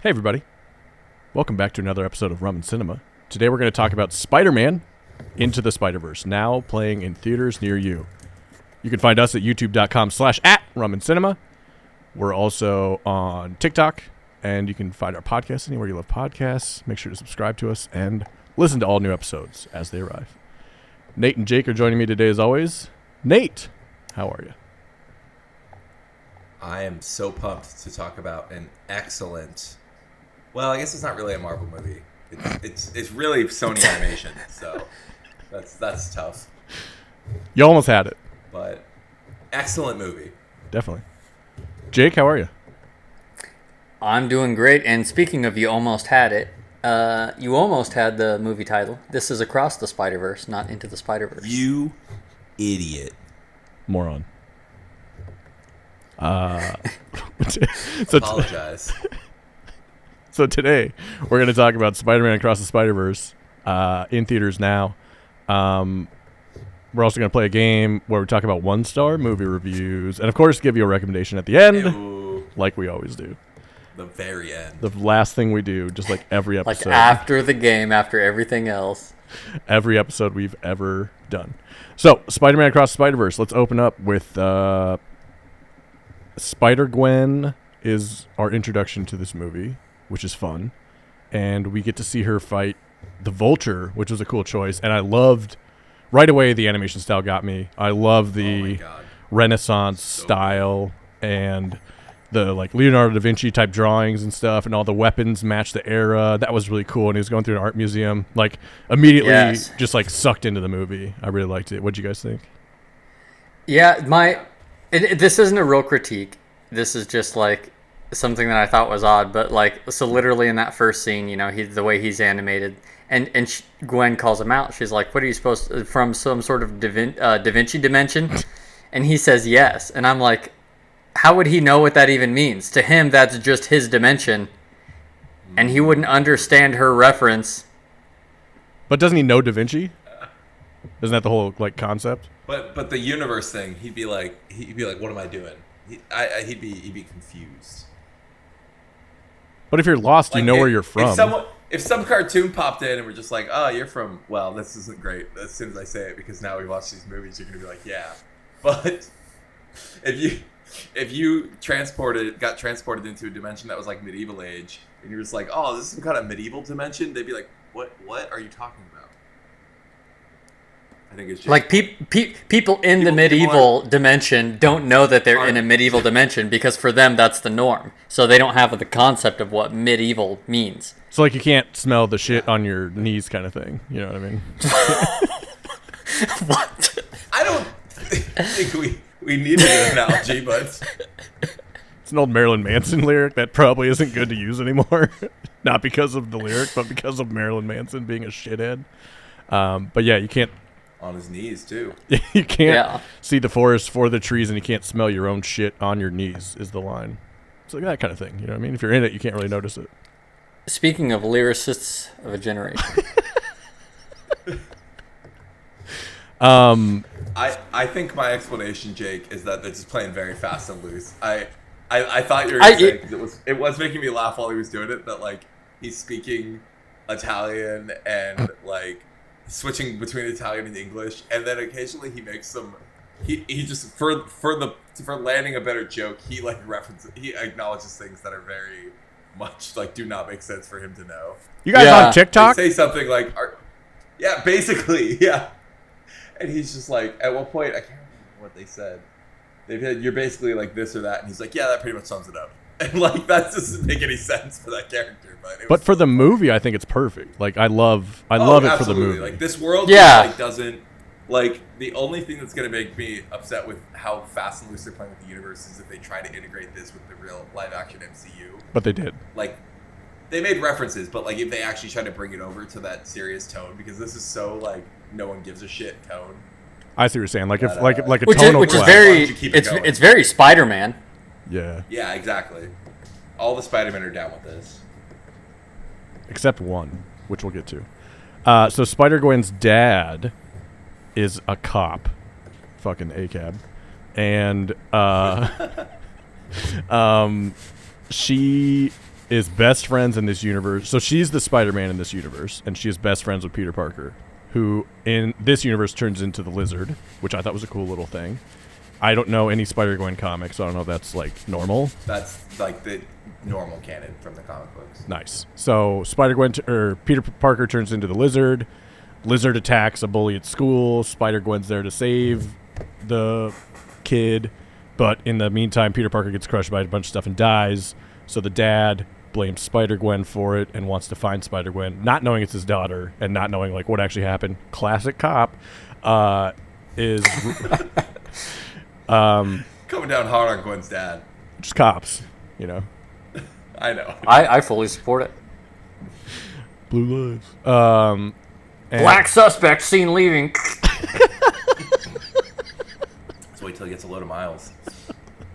Hey everybody, welcome back to another episode of Rum and Cinema. Today we're going to talk about Spider-Man Into the Spider-Verse, now playing in theaters near you. You can find us at youtube.com/@rumandcinema. We're also on TikTok, and you can find our podcast anywhere you love podcasts. Make sure to subscribe to us and listen to all new episodes as they arrive. Nate and Jake are joining me today as always. Nate, how are you? I am so pumped to talk about an excellent... Well, I guess it's not really a Marvel movie. It's really Sony Animation, so that's tough. You almost had it. But excellent movie. Definitely. Jake, how are you? I'm doing great, and speaking of you almost had it, you almost had the movie title. This is Across the Spider-Verse, not Into the Spider-Verse. You idiot. Moron. Apologize. So today, we're going to talk about Spider-Man Across the Spider-Verse in theaters now. We're also going to play a game where we talk about one-star movie reviews. And, of course, give you a recommendation at the end, like we always do. The very end. The last thing we do, just like every episode. Like after the game, after everything else. Every episode we've ever done. So, Spider-Man Across the Spider-Verse. Let's open up with Spider-Gwen is our introduction to this movie, which is fun. And we get to see her fight the Vulture, which was a cool choice. And I loved, right away, the animation style got me. I love the Renaissance style and the like Leonardo da Vinci type drawings and stuff, and all the weapons match the era. That was really cool. And he was going through an art museum, like immediately just like sucked into the movie. I really liked it. What'd you guys think? Yeah, this isn't a real critique. This is just like something that I thought was odd, but like, so literally in that first scene, you know, the way he's animated, and Gwen calls him out. She's like, "What are you supposed to, from some sort of Da Vinci dimension?" And he says yes, and I'm like, how would he know what that even means? To him, that's just his dimension, and he wouldn't understand her reference. But doesn't he know Da Vinci? Isn't that the whole like concept? But the universe thing, he'd be like, "What am I doing?" He'd be confused. But if you're lost, like, you know where you're from. If some cartoon popped in and we're just like, "Oh, you're from," well, this isn't great. As soon as I say it, because now we watch these movies, you're gonna be like, "Yeah." But if you got transported into a dimension that was like medieval age, and you're just like, "Oh, this is some kind of medieval dimension," they'd be like, "What are you talking about?" I think it's just like people in the medieval dimension don't know that they're in a medieval dimension, because for them that's the norm. So they don't have the concept of what medieval means. So like you can't smell the shit on your knees kind of thing. You know what I mean? What? I don't think we needed an analogy, but it's an old Marilyn Manson lyric that probably isn't good to use anymore. Not because of the lyric, but because of Marilyn Manson being a shithead. But yeah, you can't. On his knees, too. You can't see the forest for the trees, and you can't smell your own shit on your knees, is the line. It's like that kind of thing. You know what I mean? If you're in it, you can't really notice it. Speaking of lyricists of a generation. I think my explanation, Jake, is that they're just playing very fast and loose. I thought you were going to say, because it was making me laugh while he was doing it, that, like, he's speaking Italian and, like, switching between Italian and English, and then occasionally he makes some. He just for landing a better joke, he acknowledges things that are very much like do not make sense for him to know. You guys on TikTok? They say something like, "Yeah, basically, yeah," and he's just like, at one point, I can't remember what they said. They said, "You're basically like this or that," and he's like, "Yeah, that pretty much sums it up." And like that doesn't make any sense for that character, but for the movie, I think it's perfect. Like I love it for the movie. Like this world, just, like, doesn't like the only thing that's gonna make me upset with how fast and loose they're playing with the universe is if they try to integrate this with the real live action MCU. But they did. Like they made references, but like if they actually try to bring it over to that serious tone, because this is so like no one gives a shit tone. I see what you're saying. Like if like a which tonal is clash. very it's very Spider-Man. Yeah. Yeah, exactly. All the Spider-Men are down with this. Except one, which we'll get to. So Spider-Gwen's dad is a cop. Fucking ACAB. And she is best friends in this universe. So she's the Spider-Man in this universe, and she is best friends with Peter Parker, who in this universe turns into the Lizard, which I thought was a cool little thing. I don't know any Spider-Gwen comics, so I don't know if that's like normal. That's like the normal canon from the comic books. Nice. So Spider-Gwen or Peter Parker turns into the Lizard. Lizard attacks a bully at school. Spider-Gwen's there to save the kid, but in the meantime, Peter Parker gets crushed by a bunch of stuff and dies. So the dad blames Spider-Gwen for it and wants to find Spider-Gwen, not knowing it's his daughter and not knowing like what actually happened. Classic cop. Is Coming down hard on Gwen's dad. just cops, you know. I know. I fully support it. Blue lives. And Black suspect seen leaving. Let's wait till he gets a load of miles.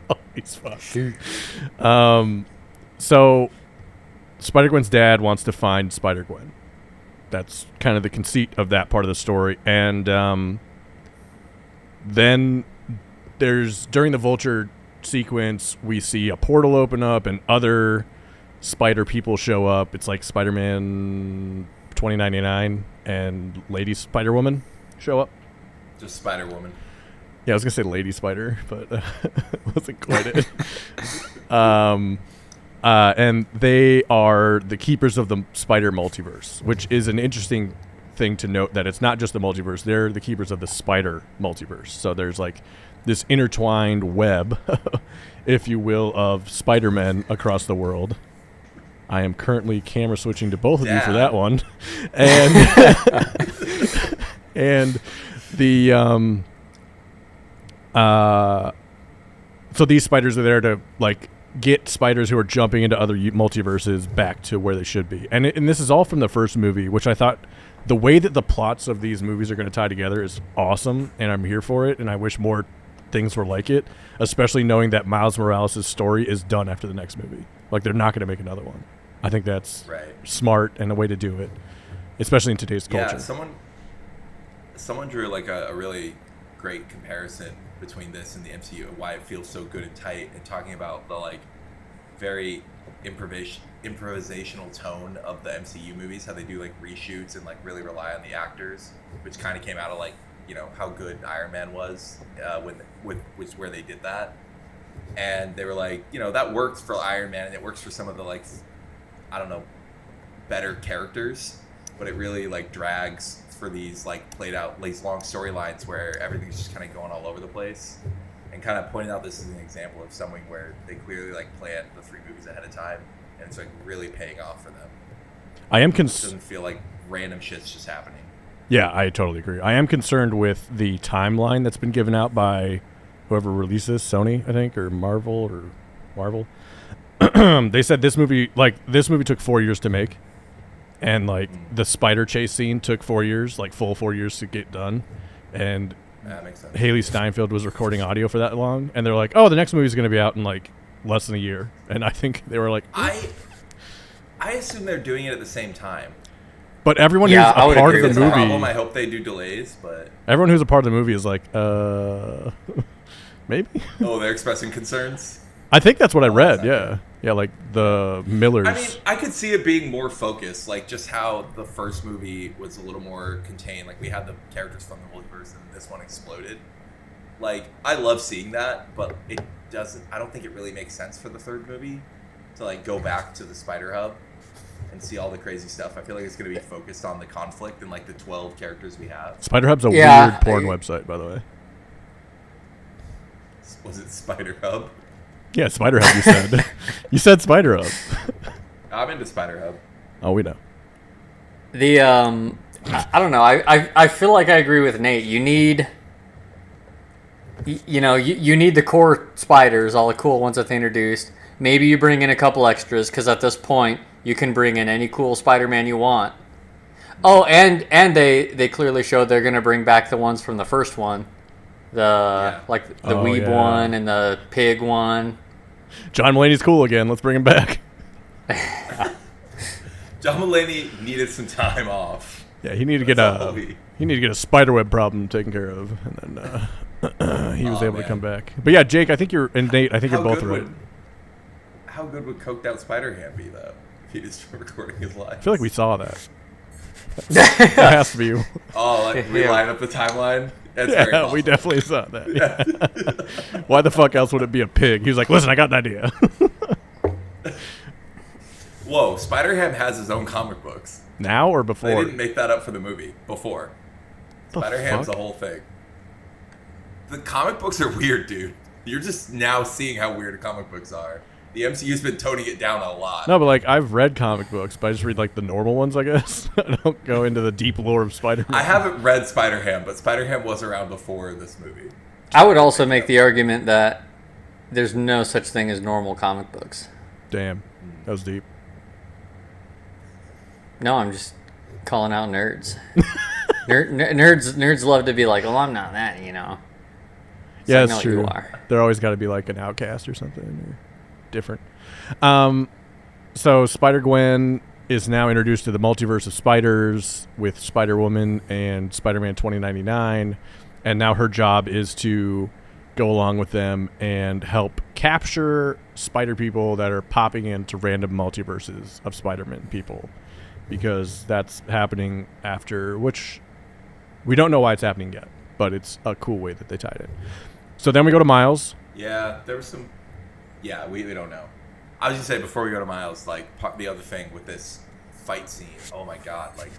Oh, he's fucked. So Spider-Gwen's dad wants to find Spider-Gwen. That's kind of the conceit of that part of the story. And then there's, during the Vulture sequence, we see a portal open up and other spider people show up. It's like Spider-Man 2099 and Lady Spider-Woman show up. Just Spider-Woman. Yeah, I was going to say Lady Spider, but wasn't quite it. And they are the keepers of the spider multiverse, which is an interesting thing to note, that it's not just the multiverse. They're the keepers of the spider multiverse. So there's like this intertwined web, if you will, of Spider-Men across the world. I am currently camera switching to both of you for that one. And and the so these spiders are there to like get spiders who are jumping into other multiverses back to where they should be. And this is all from the first movie, which I thought the way that the plots of these movies are going to tie together is awesome, and I'm here for it, and I wish more things were like it, especially knowing that Miles Morales' story is done after the next movie. Like, they're not going to make another one. I think that's smart and a way to do it, especially in today's culture. Yeah, someone drew like a really great comparison between this and the MCU and why it feels so good and tight, and talking about the like very improvisational tone of the MCU movies, how they do like reshoots and like really rely on the actors, which kind of came out of like, you know, how good Iron Man was with where they did that. And they were like, you know, that works for Iron Man and it works for some of the like, I don't know, better characters, but it really like drags for these like played out, these long storylines where everything's just kind of going all over the place. And kind of pointing out this is an example of something where they clearly like planned the 3 movies ahead of time, and it's like really paying off for them. It doesn't feel like random shit's just happening. Yeah, I totally agree. I am concerned with the timeline that's been given out by whoever released this, Sony, I think, or Marvel. They said this movie took 4 years to make, and like the spider chase scene took 4 years, like full 4 years to get done, and that makes sense. Haley Steinfeld was recording audio for that long, and they're like, "Oh, the next movie is going to be out in like less than a year," and I think they were like, I assume they're doing it at the same time. But everyone who's a part of the movie, problem. I hope they do delays, but everyone who's a part of the movie is like, maybe. Oh, they're expressing concerns. I think that's what I read. Yeah, like the Millers. I mean, I could see it being more focused, like just how the first movie was a little more contained. Like we had the characters from the multiverse, and this one exploded. Like I love seeing that, but it doesn't. I don't think it really makes sense for the third movie to like go back to the Spider Hub and see all the crazy stuff. I feel like it's going to be focused on the conflict and like the 12 characters we have. Spider Hub's a weird porn website, by the way. Was it Spider Hub? Yeah, Spider Hub, you said. You said Spider Hub. I'm into Spider Hub. Oh, we know. The, I don't know. I feel like I agree with Nate. You need, you need the core spiders, all the cool ones that they introduced. Maybe you bring in a couple extras, because at this point, you can bring in any cool Spider-Man you want. Oh, and they clearly showed they're going to bring back the ones from the first one. The weeb one and the pig one. John Mulaney's cool again. Let's bring him back. John Mulaney needed some time off. Yeah, he needed to get a spiderweb problem taken care of, and then he was able to come back. But yeah, Jake, I think you're and Nate, I think you're both right. how good would coked out Spider-Ham be though if he was recording his life? I feel like we saw that. That has to be. Oh, like we line up the timeline. That's very Yeah, possible. we definitely saw that. Yeah. Why the fuck else would it be a pig? He was like, "Listen, I got an idea." Whoa, Spider-Ham has his own comic books. Now or They before? didn't make that up for the movie. Before. The Spider-Ham's fuck? a whole thing. The comic books are weird, dude. You're just now seeing how weird comic books are. The MCU's been toning it down a lot. No, but like I've read comic books, but I just read like the normal ones, I guess. I don't go into the deep lore of Spider-Man. I haven't read Spider-Ham, but Spider-Ham was around before this movie. I would also make the argument that there's no such thing as normal comic books. Damn, that was deep. No, I'm just calling out nerds. Nerds love to be like, well, I'm not that, you know. It's Yeah, like, it's no, true. you are. They're always got to be like an outcast or something, or different. So Spider-Gwen is now introduced to the multiverse of spiders with Spider-Woman and Spider-Man 2099, and now her job is to go along with them and help capture spider people that are popping into random multiverses of Spider-Man people, because that's happening after, which we don't know why it's happening yet, but it's a cool way that they tied it. So then we go to Miles. Yeah, there was some... Yeah, we don't know. I was just saying, before we go to Miles, like, the other thing with this fight scene, oh my god, like,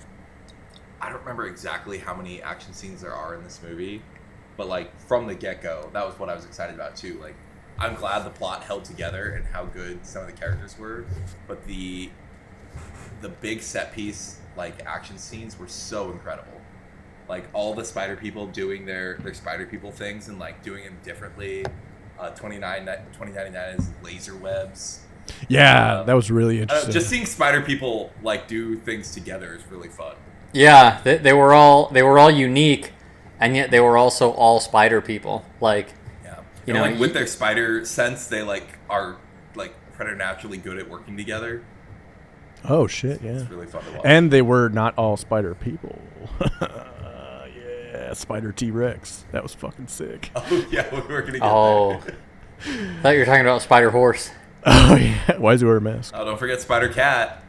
I don't remember exactly how many action scenes there are in this movie, but, like, from the get-go, that was what I was excited about, too. Like, I'm glad the plot held together and how good some of the characters were, but the big set-piece, like, action scenes were so incredible. Like, all the spider people doing their spider people things and, like, doing them differently. 2099 is laser webs. Yeah, that was really interesting. Just seeing spider people like do things together is really fun. Yeah, they were all unique, and yet they were also all spider people. Like, Yeah, you and know, like with their spider sense, they like are like preternaturally good at working together. Oh shit, yeah. It's really fun to watch. And they were not all spider people. Yeah, spider T-Rex. That was fucking sick. Oh yeah, we were gonna get oh, there. I thought you were talking about Spider Horse. Oh yeah. Why does he wear a mask? Oh, don't forget Spider Cat.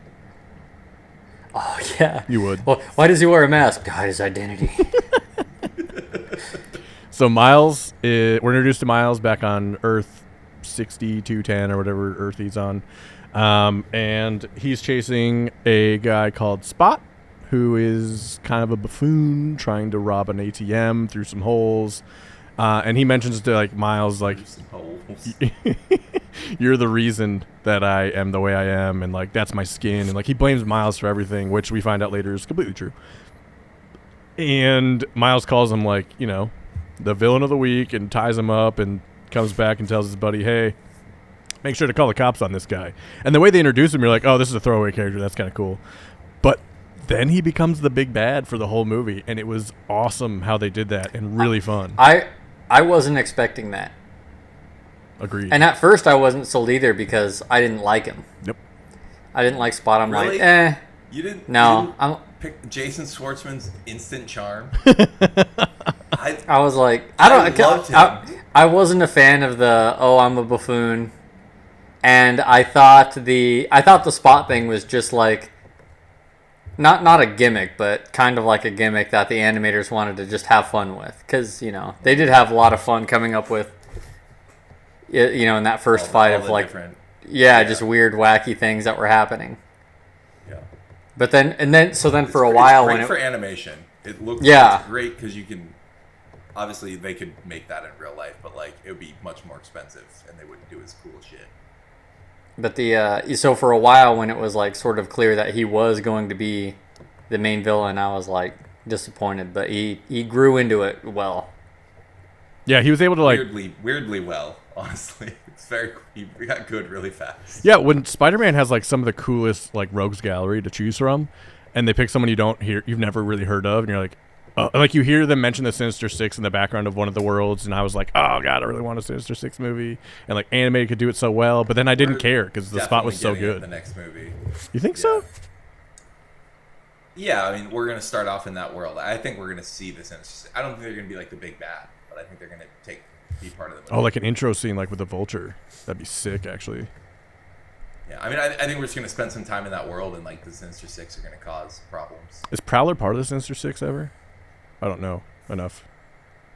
Oh yeah, You would. Well, why does he wear a mask? To hide his identity. So Miles, we're introduced to Miles back on Earth 6210 or whatever Earth he's on. And he's chasing a guy called Spot, who is kind of a buffoon trying to rob an ATM through some holes. And he mentions to like Miles, like, Some holes. you're the reason that I am the way I am, and like that's my skin, and like he blames Miles for everything, which we find out later is completely true. And Miles calls him like, you know, the villain of the week, and ties him up, and comes back and tells his buddy, hey, make sure to call the cops on this guy. And the way they introduce him, you're like, oh, this is a throwaway character, that's kind of cool. But then he becomes the big bad for the whole movie, and it was awesome how they did that, and really fun. I wasn't expecting that. Agreed. And at first I wasn't sold either because I didn't like him. Yep. I didn't like Spot. I'm Really? like, eh. You didn't. No, You didn't I'm. pick Jason Schwartzman's instant charm. I was like, I don't. loved him. I wasn't a fan of the I'm a buffoon, and I thought the Spot thing was just like not a gimmick, but kind of like a gimmick that the animators wanted to just have fun with, because you know they did have a lot of fun coming up with, you know, in that first fight all of the like, different- yeah, just weird, wacky things that were happening. Yeah. But then for a It's while great when it, for animation, it looks Yeah. it's great because you can. Obviously, they could make that in real life, but like it would be much more expensive, and they wouldn't do as cool shit. But so for a while when it was like sort of clear that he was going to be the main villain, I was like disappointed. But he grew into it well. Yeah, he was able to like... weirdly well, honestly. It's very. He got good really fast. Yeah, when Spider-Man has like some of the coolest like rogues gallery to choose from, and they pick someone you've never really heard of, and you're like you hear them mention the Sinister Six in the background of one of the worlds, and I was like, oh god, I really want a Sinister Six movie, and like animated could do it so well, but then I didn't care because the Spot was so Definitely getting it good. in the next movie. You think so? Yeah, I mean, we're gonna start off in that world. I think we're gonna see the Sinister Six. I don't think they're gonna be like the big bad, but I think they're gonna be part of the movie. Oh, like an intro scene like with the Vulture. That'd be sick, actually. Yeah, I mean, I think we're just gonna spend some time in that world, and like the Sinister Six are gonna cause problems. Is Prowler part of the Sinister Six ever? I don't know enough.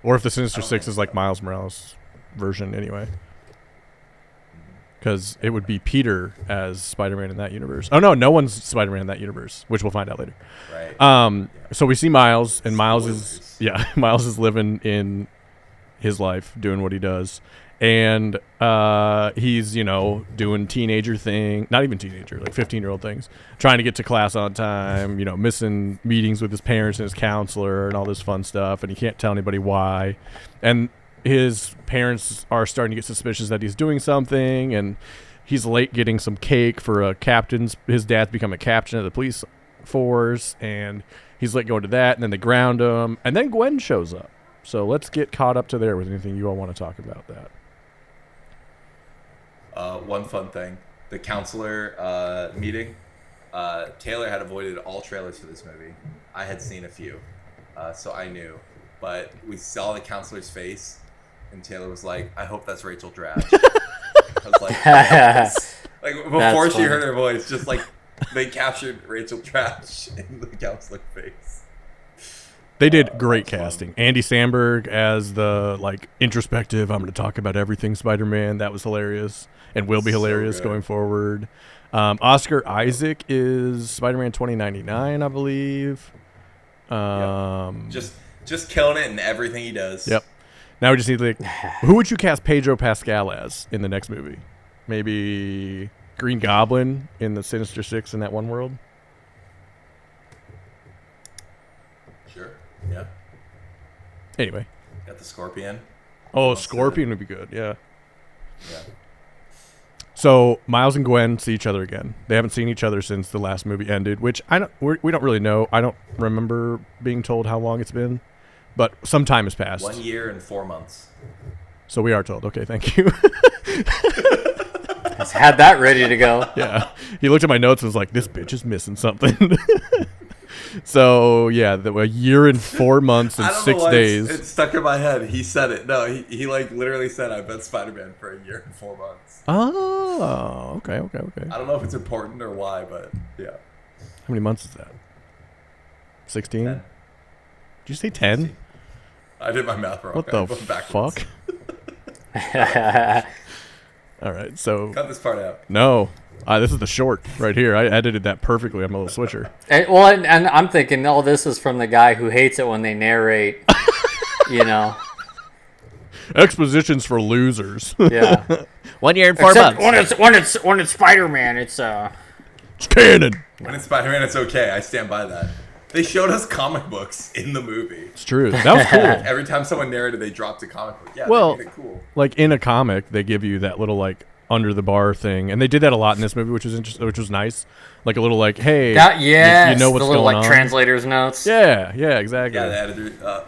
Or if the Sinister Six is like Miles Morales' version anyway. Because it would be Peter as Spider-Man in that universe. Oh no one's Spider-Man in that universe, which we'll find out later. Right. So we see Miles, and Miles Spoilers. Miles is living in his life, doing what he does, and he's doing teenager thing, not even teenager, like 15-year-old things, trying to get to class on time, missing meetings with his parents and his counselor and all this fun stuff, and he can't tell anybody why, and his parents are starting to get suspicious that he's doing something, and he's late getting some cake for a captain's. His dad's become a captain of the police force, and he's let go to that, and then they ground him, and then Gwen shows up. So let's get caught up to there with anything you all want to talk about that. One fun thing, the counselor meeting. Taylor had avoided all trailers for this movie. I had seen a few, so I knew. But we saw the counselor's face, and Taylor was like, "I hope that's Rachel Dratch." I was like before she heard her voice, just like they captured Rachel Dratch in the counselor face. They did great casting. Andy Samberg as the introspective, I'm going to talk about everything Spider-Man. That was hilarious and will be hilarious going forward. Oscar Isaac is Spider-Man 2099, I believe. Just killing it in everything he does. Yep. Now we just need who would you cast Pedro Pascal as in the next movie? Maybe Green Goblin in the Sinister Six in that one world? Sure. Yeah. Anyway. Got the Scorpion. Oh, Scorpion would be good. Yeah. Yeah. So Miles and Gwen see each other again. They haven't seen each other since the last movie ended, which we don't really know. I don't remember being told how long it's been, but some time has passed. 1 year and 4 months. So we are told. Okay, thank you. Just had that ready to go. Yeah. He looked at my notes and was like, this bitch is missing something. So, yeah, a year and 4 months and 6 days. It's stuck in my head. He said it. No, he literally said, "I've been Spider-Man for a year and 4 months." Oh, okay. I don't know if it's important or why, but yeah. How many months is that? 16? 10. Did you say 10? I did my math wrong. What the fuck? All right, so... Cut this part out. No. This is the short right here. I edited that perfectly. I'm a little switcher. And I'm thinking, this is from the guy who hates it when they narrate, Expositions for losers. Yeah. 1 year and 4 months. When it's Spider-Man, it's canon. When it's Spider-Man, it's okay. I stand by that. They showed us comic books in the movie. It's true. That was cool. Every time someone narrated, they dropped a comic book. Yeah, well, they made it cool. Like in a comic, they give you that little under the bar thing, and they did that a lot in this movie, which was interesting, which was nice. Like a little hey, you know what's the little going on. Translators notes. Yeah, exactly. Yeah, the editor.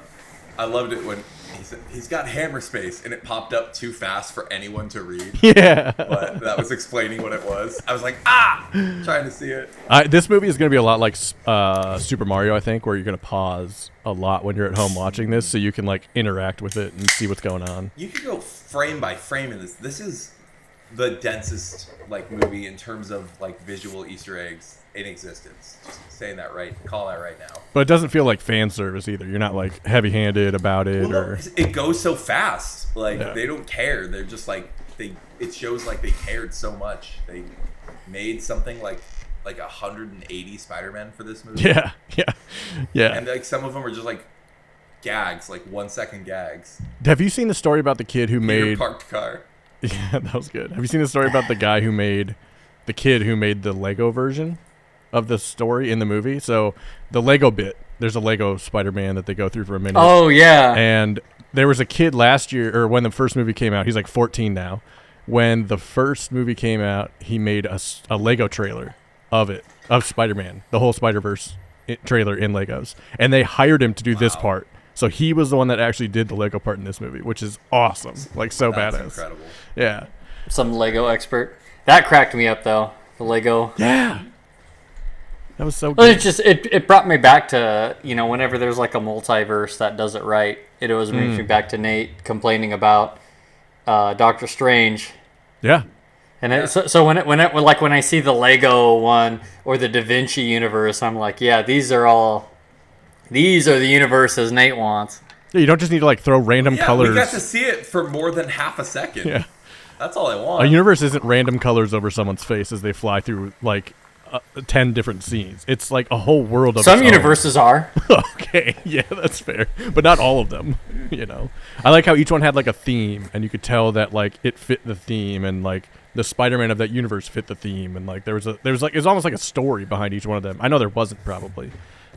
I loved it when he said he's got hammer space, and it popped up too fast for anyone to read. Yeah, but that was explaining what it was. I was like, trying to see it. This movie is going to be a lot like Super Mario, I think, where you're going to pause a lot when you're at home watching this, so you can interact with it and see what's going on. You can go frame by frame in this. This is the densest movie in terms of visual Easter eggs in existence. Just saying that right, call that right now. But it doesn't feel like fan service either. You're not heavy-handed about it, or it goes so fast. They don't care. They're just it shows they cared so much. They made something like 180 Spider-Man for this movie. Yeah. And some of them are just gags, 1 second gags. Have you seen the story about the kid who made parked car? Yeah, that was good. Have you seen the story about the kid who made the Lego version of the story in the movie? So the Lego bit, there's a Lego Spider-Man that they go through for a minute. Oh, yeah. And there was a kid last year, or when the first movie came out, he's 14 now. When the first movie came out, he made a Lego trailer of Spider-Man, the whole Spider-Verse trailer in Legos. And they hired him to do this part. So he was the one that actually did the Lego part in this movie, which is awesome. So That's badass. Incredible. Yeah. Some Lego expert. That cracked me up, though. The Lego. Yeah. That was so Well, good. it brought me back to, whenever there's a multiverse that does it right. It always brings me back to Nate complaining about Doctor Strange. Yeah. And so when I see the Lego one or the Da Vinci universe, I'm like, yeah, these are the universes Nate wants. Yeah, you don't just need to like throw random colors. We got to see it for more than half a second. Yeah. That's all I want. A universe isn't random colors over someone's face as they fly through like 10 different scenes. It's like a whole world of some universes are. Okay, yeah, that's fair, but not all of them. You know, I like how each one had like a theme, and you could tell that like it fit the theme, and like the Spider-Man of that universe fit the theme, and like it was almost like a story behind each one of them. I know there wasn't probably,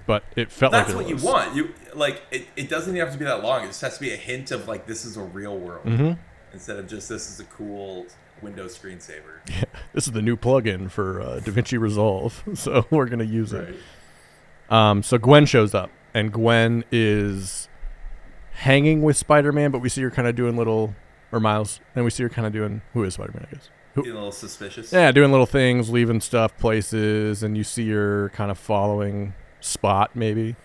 but it felt that's like what you want. You like it doesn't even have to be that long. It just has to be a hint of like this is a real world instead of just this is a cool Windows screensaver. Yeah, this is the new plugin for DaVinci Resolve, so we're gonna use it. So Gwen shows up, and Gwen is hanging with Spider-Man, but we see her kind of doing Miles, and we see her kind of doing, who is Spider-Man, I guess. Being a little suspicious. Yeah, doing little things, leaving stuff places, and you see her kind of following Spot, maybe.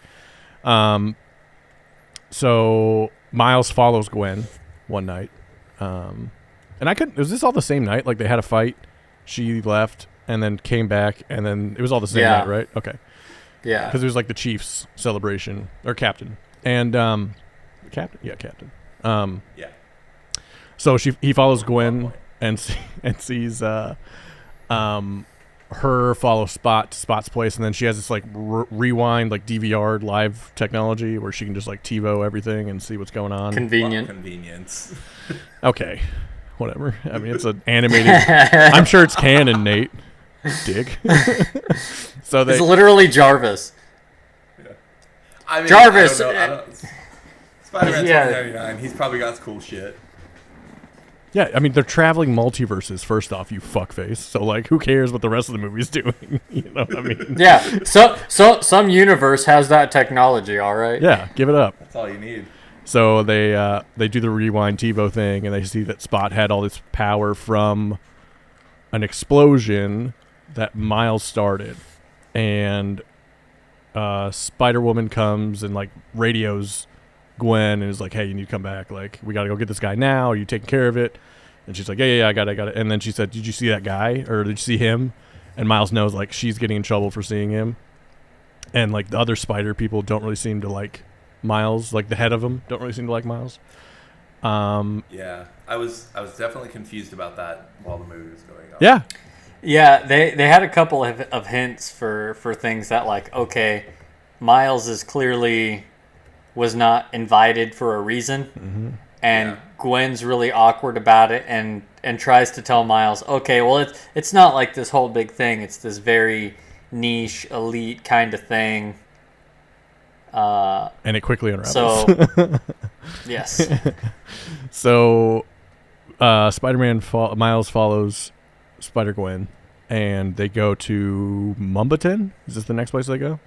So Miles follows Gwen one night. And was this all the same night? Like they had a fight, she left, and then came back, and then it was all the same night, right? Okay. Yeah. Because it was like the Chiefs celebration, or captain. And, captain? Yeah, captain. Yeah. So he follows Gwen and sees her follow Spot to Spot's place, and then she has this like rewind, like DVR live technology where she can just like TiVo everything and see what's going on. Convenience. Okay, whatever. I mean, it's an animated. I'm sure it's canon, Nate. Dig. So it's literally Jarvis. Yeah. I mean, Jarvis. I don't Spider-Man 2099. He's probably got cool shit. Yeah, I mean, they're traveling multiverses, first off, you fuckface. So, like, who cares what the rest of the movie's doing? You know what I mean? Yeah, so some universe has that technology, all right? Yeah, give it up. That's all you need. So they do the rewind TiVo thing, and they see that Spot had all this power from an explosion that Miles started. And Spider-Woman comes and, like, radios Gwen and is like, hey, you need to come back. Like, we got to go get this guy now. Are you taking care of it? And she's like, yeah, I got it. And then she said, did you see that guy? Or did you see him? And Miles knows, like, she's getting in trouble for seeing him. And, like, the other spider people don't really seem to like Miles. Like, the head of them don't really seem to like Miles. Yeah, I was definitely confused about that while the movie was going on. Yeah. Yeah, they had a couple of hints for things that, like, okay, Miles is clearly was not invited for a reason, and Gwen's really awkward about it and tries to tell Miles, okay, well, it's not like this whole big thing. It's this very niche, elite kind of thing. And it quickly unravels. So, yes. So, Miles follows Spider-Gwen, and they go to Mumbaton. Is this the next place they go?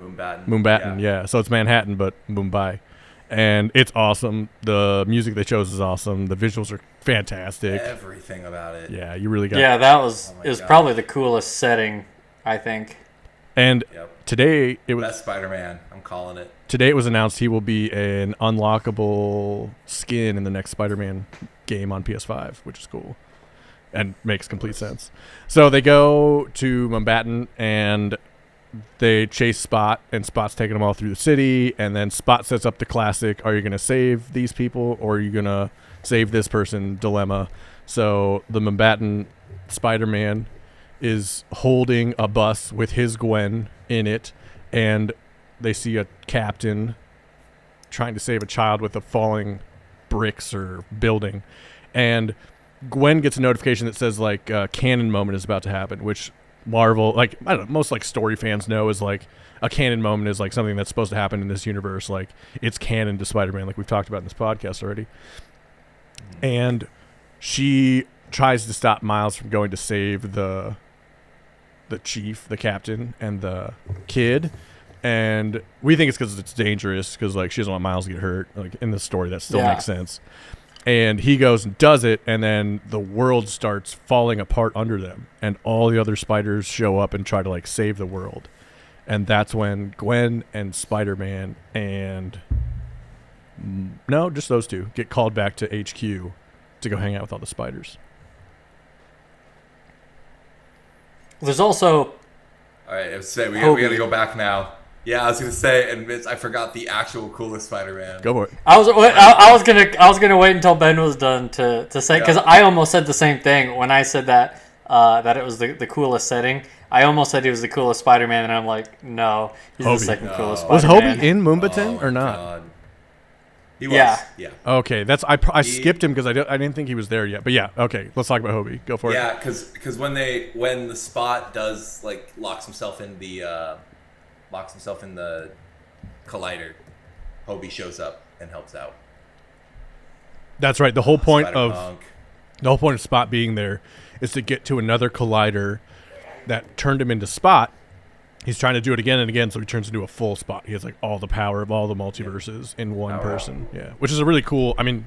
Moonbatten, yeah. So it's Manhattan, but Mumbai. And it's awesome. The music they chose is awesome. The visuals are fantastic. Everything about it. Yeah, you really got it. Yeah, that was probably the coolest setting, I think. And today it was best Spider-Man. I'm calling it. Today it was announced he will be an unlockable skin in the next Spider-Man game on PS5, which is cool and makes complete sense. So they go to Mumbatten and they chase Spot, and Spot's taking them all through the city, and then Spot sets up the classic, are you going to save these people, or are you going to save this person dilemma? So the Mumbatten Spider-Man is holding a bus with his Gwen in it, and they see a captain trying to save a child with a falling bricks or building, and Gwen gets a notification that says, like, a canon moment is about to happen, which Marvel, like, I don't know, most like story fans know is like a canon moment is like something that's supposed to happen in this universe. Like, it's canon to Spider-Man, like we've talked about in this podcast already. And she tries to stop Miles from going to save the chief, the captain, and the kid. And we think it's because it's dangerous, because like she doesn't want Miles to get hurt. Like in the story, that still makes sense. And he goes and does it, and then the world starts falling apart under them, and all the other spiders show up and try to like save the world. And that's when Gwen and Spider-Man and just those two get called back to HQ to go hang out with all the spiders. There's also All right, I was saying we Hobie. got to go back now. Yeah, I was gonna say, and Vince, I forgot the actual coolest Spider-Man. Go for it. I was gonna wait until Ben was done to say, because Yeah. I almost said the same thing when I said that that it was the coolest setting. I almost said he was the coolest Spider-Man, and I'm like, no, he's Hobie. the second coolest Was Spider-Man. Hobie in Oh Moombaton my or not? God. He was. Yeah. Yeah. Okay, I skipped him because I didn't think he was there yet. But yeah, okay, let's talk about Hobie. Go for it. Yeah, because when the Spot does like locks himself in the collider, Hobie shows up and helps out. That's right. The whole point Spider-Punk. of Spot being there is to get to another collider that turned him into Spot. He's trying to do it again and again, so he turns into a full Spot. He has like all the power of all the multiverses in one person. Yeah, which is a really cool. I mean,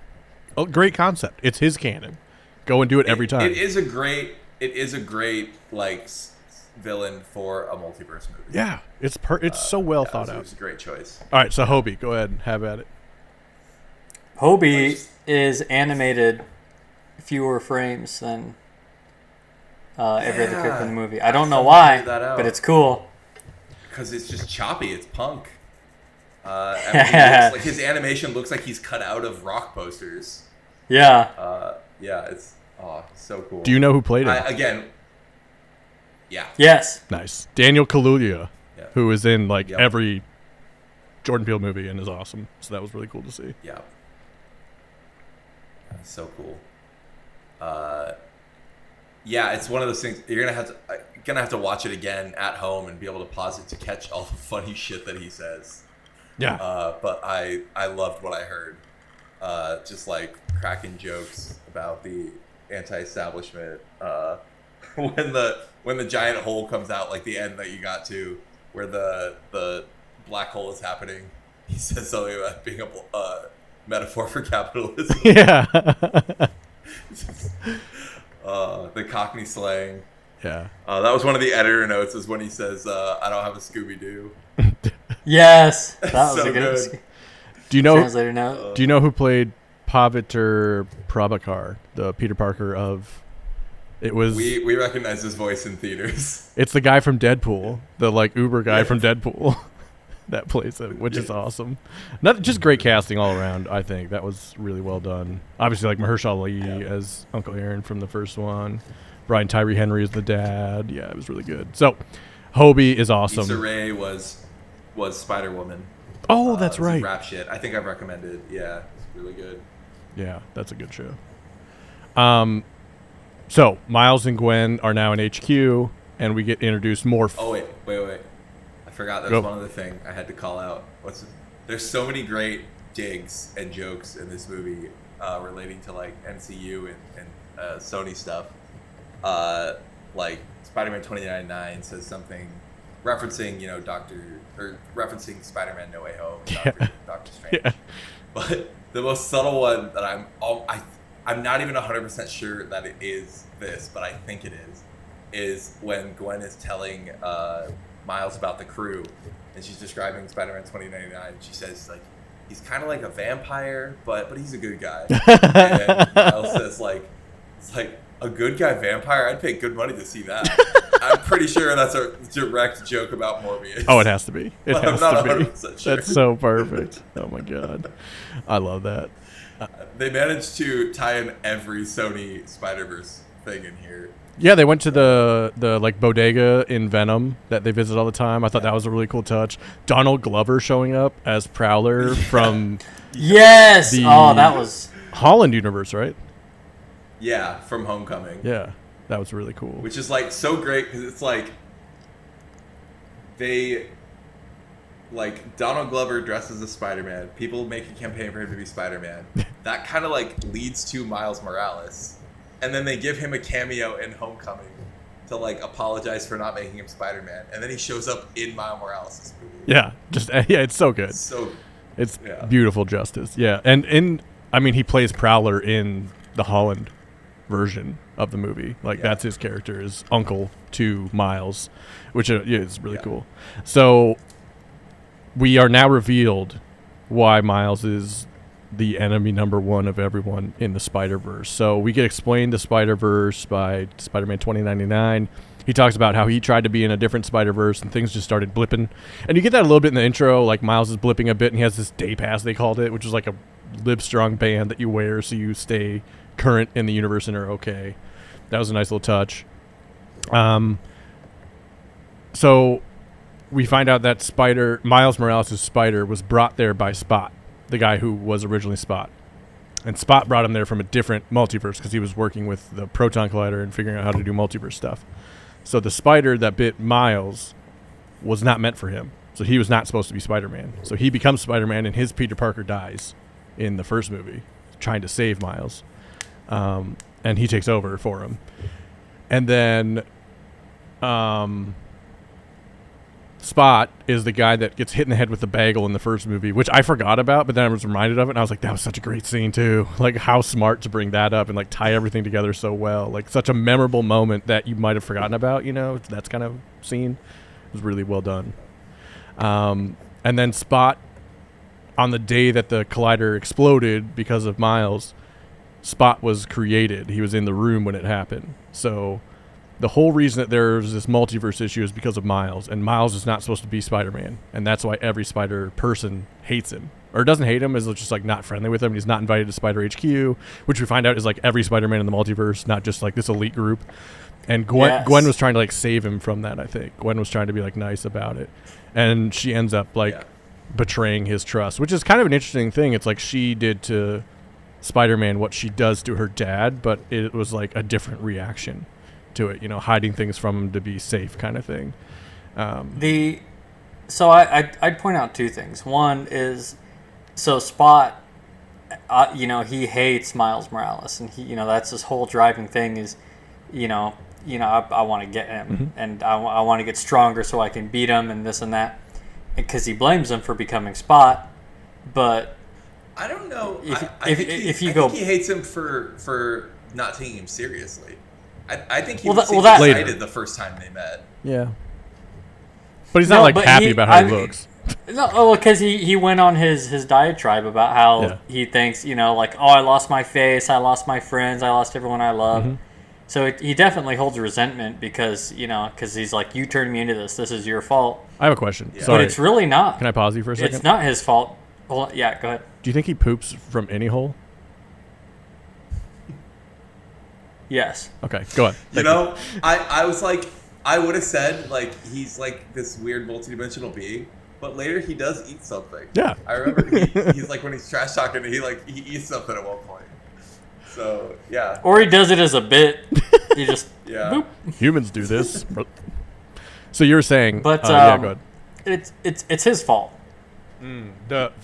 a great concept. It's his canon. Go and do it every time. It is a great like villain for a multiverse movie. Yeah, it's so well thought It out. was a great choice. All right, so Hobie, go ahead and have at it. Hobie is animated fewer frames than every other character in the movie. I don't know why, figured that out. but it's cool. Because it's just choppy. It's punk. Like his animation looks like he's cut out of rock posters. Yeah. Yeah, it's so cool. Do you know who played it? Again? Yeah. Yes. Nice. Daniel Kaluuya, Yeah. who is in like Yep. every Jordan Peele movie and is awesome. So that was really cool to see. Yeah. That's so cool. Yeah, it's one of those things you're gonna have to watch it again at home and be able to pause it to catch all the funny shit that he says. Yeah. But I loved what I heard. Just like cracking jokes about the anti-establishment. When the giant hole comes out, like the end that you got to, where the black hole is happening, he says something about being a metaphor for capitalism. Yeah. The Cockney slang. Yeah. That was one of the editor notes. Is when he says, "I don't have a Scooby Doo." Yes. That was So a good good. Do you know? translator note. Do you know who played Paviter Prabhakar, the Peter Parker of? It was. We recognize his voice in theaters. It's the guy from Deadpool, the like Uber guy from Deadpool, that plays him, which is awesome. Not just great casting all around. I think that was really well done. Obviously, like Mahershala Ali as Uncle Aaron from the first one, Brian Tyree Henry as the dad. Yeah, it was really good. So, Hobie is awesome. Issa Rae was Spider Woman. Oh, that's right. Rap shit. I think I've recommended. Yeah, it's really good. Yeah, that's a good show. So Miles and Gwen are now in HQ, and we get introduced more. Oh wait. I forgot that Go. was one other thing I had to call out. There's so many great digs and jokes in this movie relating to like MCU and Sony stuff. Like Spider-Man 2099 says something referencing referencing Spider-Man No Way Home, Doctor Strange. Yeah. But the most subtle one that I'm not even 100% sure that it is this, but I think it is when Gwen is telling Miles about the crew, and she's describing Spider-Man 2099. She says like he's kind of like a vampire, but he's a good guy. And Miles says like it's like a good guy vampire. I'd pay good money to see that. I'm pretty sure that's a direct joke about Morbius. Oh, it has to be. It But has I'm not to be. 100% sure. That's so perfect. Oh my god, I love that. They managed to tie in every Sony Spider-Verse thing in here. Yeah, they went to the like bodega in Venom that they visit all the time. I thought that was a really cool touch. Donald Glover showing up as Prowler from Yes. The- That was. Holland universe, right? Yeah, from Homecoming. Yeah, that was really cool. Which is like so great because it's like they like Donald Glover dresses as Spider-Man. People make a campaign for him to be Spider-Man. That kind of like leads to Miles Morales, and then they give him a cameo in Homecoming to like apologize for not making him Spider-Man, and then he shows up in Miles Morales' movie. Yeah, it's so good. So It's yeah. beautiful justice. Yeah, and he plays Prowler in the Holland version of the movie. Like that's his character, is uncle to Miles, which is really cool. So we are now revealed why Miles is the enemy number one of everyone in the Spider-Verse. So we get explained the Spider-Verse by Spider-Man 2099. He talks about how he tried to be in a different Spider-Verse and things just started blipping. And you get that a little bit in the intro, like Miles is blipping a bit and he has this day pass, they called it, which is like a Livestrong band that you wear so you stay current in the universe and are okay. That was a nice little touch. So we find out that Miles Morales' Spider was brought there by Spot, the guy who was originally Spot. And Spot brought him there from a different multiverse because he was working with the Proton Collider and figuring out how to do multiverse stuff. So the spider that bit Miles was not meant for him. So he was not supposed to be Spider-Man. So he becomes Spider-Man, and his Peter Parker dies in the first movie, trying to save Miles. And he takes over for him. And then Spot is the guy that gets hit in the head with the bagel in the first movie, which I forgot about, but then I was reminded of it, and I was like, that was such a great scene, too. Like, how smart to bring that up and, like, tie everything together so well. Like, such a memorable moment that you might have forgotten about, you know? That's kind of scene. It was really well done. And then Spot, on the day that the Collider exploded because of Miles, Spot was created. He was in the room when it happened. So the whole reason that there's this multiverse issue is because of Miles, and Miles is not supposed to be Spider-Man, and that's why every Spider person hates him, or doesn't hate him, is just like not friendly with him. He's not invited to Spider HQ, which we find out is like every Spider-Man in the multiverse, not just like this elite group. And Gwen was trying to like save him from that. I think Gwen was trying to be like nice about it, and she ends up like betraying his trust, which is kind of an interesting thing. It's like she did to Spider-Man what she does to her dad, but it was like a different reaction to it, you know, hiding things from him to be safe kind of thing. So I'd point out two things. One is, so Spot, you know, he hates Miles Morales, and he, you know, that's his whole driving thing is, I want to get him, and I want to get stronger so I can beat him and this and that, because he blames him for becoming Spot. But I don't know. I think he hates him for not taking him seriously. I think he was excited the first time they met. Yeah. But he's not happy about how he looks. No, because he went on his diatribe about how he thinks, like, oh, I lost my face, I lost my friends, I lost everyone I love. Mm-hmm. So he definitely holds resentment because he's like, you turned me into this. This is your fault. I have a question. Yeah. Sorry. But it's really not. Can I pause you for a second? It's not his fault. Well, yeah, go ahead. Do you think he poops from any hole? Yes. Okay, go ahead. I was like, I would have said, like, he's like this weird multidimensional being, but later he does eat something. Yeah. I remember he's like, when he's trash talking, he eats something at one point. So, yeah. Or he does it as a bit. He just, boop. Humans do this. So you're saying, but yeah, go ahead. It's his fault.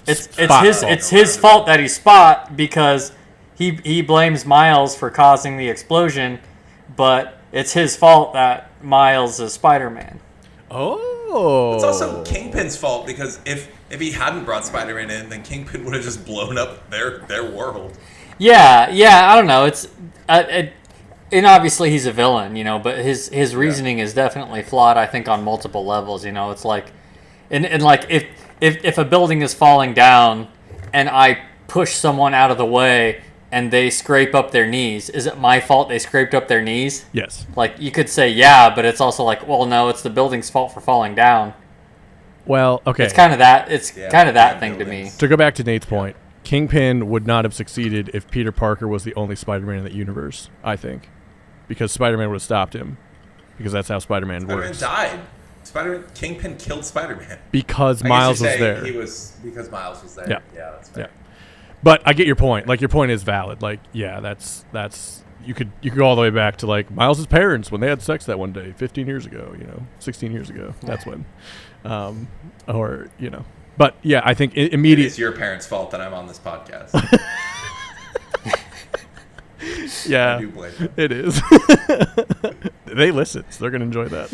It's his fault that he's Spot because he blames Miles for causing the explosion, but it's his fault that Miles is Spider-Man. Oh. It's also Kingpin's fault because if he hadn't brought Spider-Man in, then Kingpin would have just blown up their world. Yeah, I don't know. It's and obviously he's a villain, but his reasoning is definitely flawed, I think, on multiple levels. It's like, and like if a building is falling down and I push someone out of the way and they scrape up their knees, is it my fault they scraped up their knees? Yes. Like, you could say, yeah, but it's also like, well, no, it's the building's fault for falling down. Well, okay. It's kind of that. It's kind of that thing buildings. to me. To go back to Nate's point, Kingpin would not have succeeded if Peter Parker was the only Spider-Man in the universe, I think. Because Spider-Man would have stopped him. Because that's how Spider-Man works. Spider-Man died. Kingpin killed Spider-Man. Because Miles was there. Because Miles was there. Yeah, that's fair. Yeah. But I get your point. Like, your point is valid. Like, yeah, that's you could go all the way back to like Miles' parents when they had sex that one day 15 years ago, 16 years ago. That's when. But yeah, I think immediately it's your parents' fault that I'm on this podcast. Yeah, I do blame them. It is. They listen, so they're gonna enjoy that.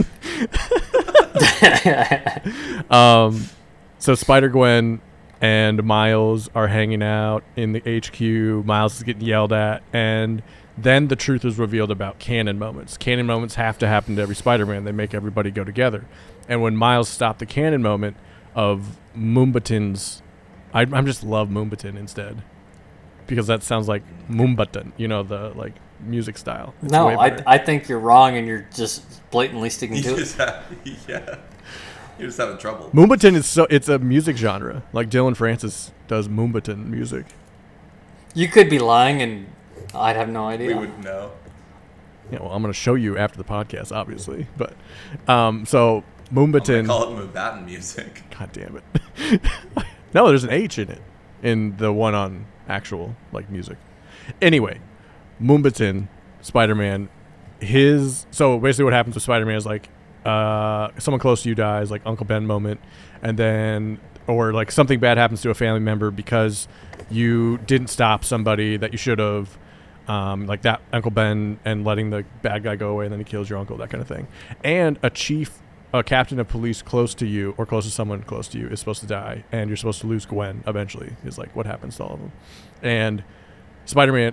So Spider-Gwen and Miles are hanging out in the HQ. Miles is getting yelled at, and then the truth is revealed about canon moments. Canon moments have to happen to every Spider-Man. They make everybody go together. And when Miles stopped the canon moment of Moombaton's, I just love Moombaton instead, because that sounds like Moombatan, the like music style. It's No, way better. I think you're wrong, and you're just blatantly sticking to it. You're just having trouble. Moombahton it's a music genre. Like Dylan Francis does Moombahton music. You could be lying, and I'd have no idea. We wouldn't know. Yeah, well, I'm going to show you after the podcast, obviously. But so Moombahton. Call it Moombahton music. God damn it! No, there's an H in it in the one on actual like music. Anyway, Moombahton, Spider-Man. So basically, what happens with Spider-Man is like someone close to you dies, like Uncle Ben moment, and then or like something bad happens to a family member because you didn't stop somebody that you should have. Like that Uncle Ben and letting the bad guy go away and then he kills your uncle, that kind of thing. And a captain of police close to you or close to someone close to you is supposed to die and you're supposed to lose Gwen eventually is like what happens to all of them. And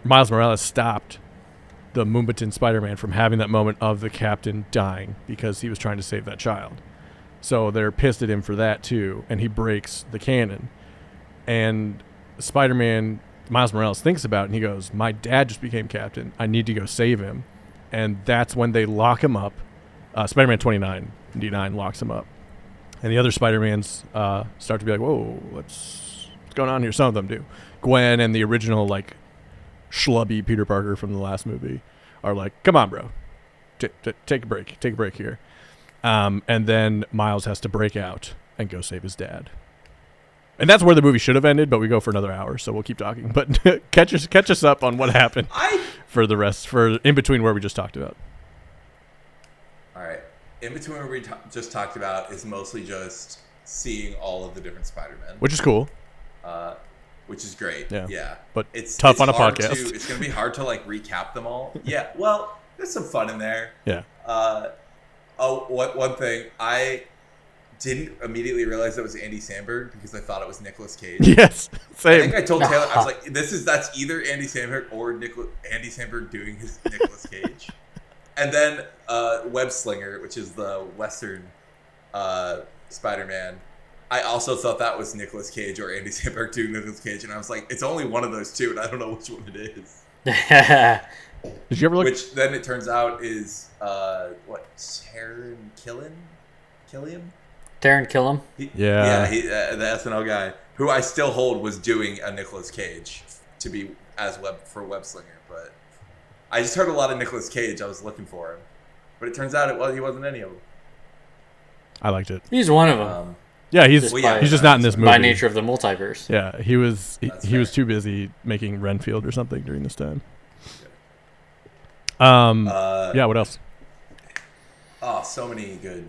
Miles Morales stopped the Moombahton Spider-Man from having that moment of the captain dying because he was trying to save that child. So they're pissed at him for that too, and he breaks the canon. And Miles Morales thinks about it and he goes, my dad just became captain. I need to go save him. And that's when they lock him up. Spider-Man 29 locks him up. And the other Spider-Mans start to be like, whoa, what's going on here? Some of them do. Gwen and the original, like, schlubby Peter Parker from the last movie are like, come on, bro. Take a break. Take a break here. And then Miles has to break out and go save his dad. And that's where the movie should have ended, but we go for another hour, so we'll keep talking. But catch us up on what happened for in between where we just talked about. All right. In between where we just talked about is mostly just seeing all of the different Spider-Men. Which is cool. Which is great. Yeah. But it's tough on a hard podcast. It's going to be hard to, like, recap them all. Yeah, well, there's some fun in there. Yeah. One thing. I didn't immediately realize that was Andy Samberg because I thought it was Nicolas Cage. Yes, same. I think I told Taylor, I was like, that's either Andy Samberg or Andy Samberg doing his Nicolas Cage. And then Web Slinger, which is the Western Spider-Man, I also thought that was Nicolas Cage or Andy Samberg doing Nicolas Cage, and I was like, it's only one of those two, and I don't know which one it is. Did you ever look? Which then it turns out is Taron Killian? Taron Killam. The SNL guy, who I still hold was doing a Nicolas Cage to be for Web Slinger, but I just heard a lot of Nicolas Cage. I was looking for him, but it turns out he wasn't any of them. I liked it. He's one of them. Yeah, he's just not in this movie by nature of the multiverse. Yeah, he was too busy making Renfield or something during this time. Yeah, what else? Oh, so many good.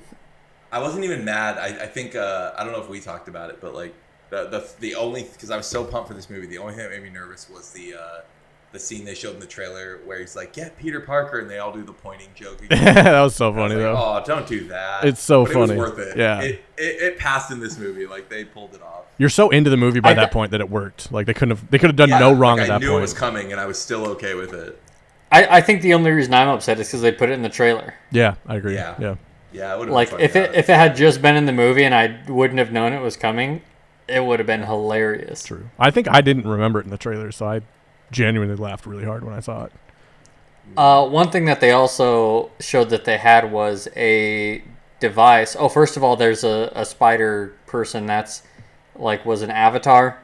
I wasn't even mad. I think I don't know if we talked about it, but like the only, because I was so pumped for this movie, the only thing that made me nervous was the scene they showed in the trailer where he's like, "Get Peter Parker," and they all do the pointing joke. That was so funny though. Oh, don't do that. It's so funny. It was worth it. Yeah, it passed in this movie. Like they pulled it off. You're so into the movie by that point that it worked. Like they could have done no wrong at that point. I knew it was coming, and I was still okay with it. I think the only reason I'm upset is because they put it in the trailer. Yeah, I agree. Yeah. It would have like if it had just been in the movie and I wouldn't have known it was coming, it would have been hilarious. True. I think I didn't remember it in the trailer, so I genuinely laughed really hard when I saw it. One thing that they also showed that they had was a device. Oh, first of all, there's a spider person that's like was an avatar.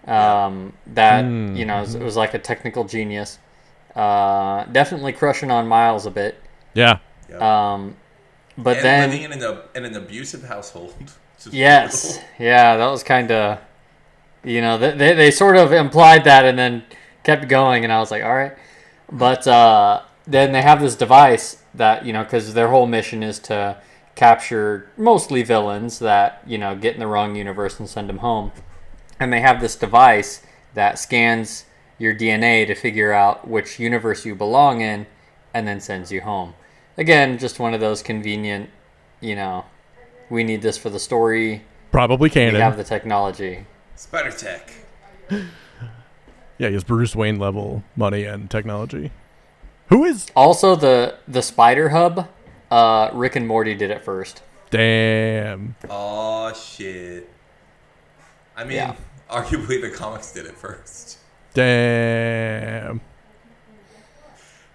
That it was like a technical genius. Definitely crushing on Miles a bit. Yeah. But and then living in an abusive household. Yes. Yeah, that was kind of, they sort of implied that and then kept going, and I was like, all right. But then they have this device that, because their whole mission is to capture mostly villains that, get in the wrong universe and send them home. And they have this device that scans your DNA to figure out which universe you belong in and then sends you home. Again, just one of those convenient, we need this for the story. Probably canon. We have the technology. Spider tech. Yeah, he has Bruce Wayne level money and technology. Who is... Also, the Spider Hub, Rick and Morty did it first. Damn. Oh, shit. I mean, arguably the comics did it first. Damn.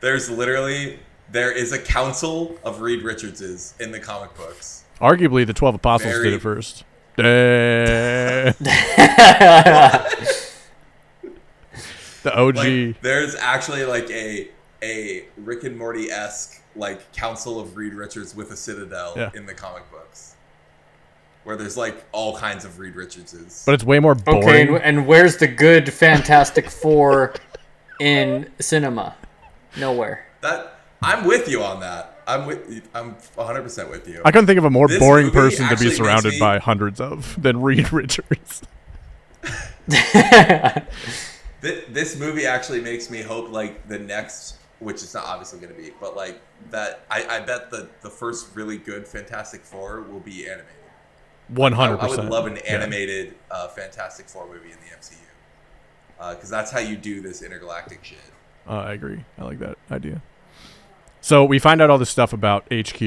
there is a council of Reed Richardses in the comic books. Arguably, the 12 Apostles did it first. The OG. Like, there's actually like a Rick and Morty-esque like council of Reed Richards with a citadel in the comic books, where there's like all kinds of Reed Richardses. But it's way more boring. Okay, and where's the good Fantastic Four in cinema? Nowhere. I'm with you on that. I'm 100% with you. I couldn't think of a more This boring movie person to be actually surrounded makes me- by hundreds of than Reed Richards. This movie actually makes me hope like the next, which it's not obviously going to be, but like that I bet the first really good Fantastic Four will be animated. 100%. I would love an animated Fantastic Four movie in the MCU, because that's how you do this intergalactic shit. I agree. I like that idea. So we find out all this stuff about HQ,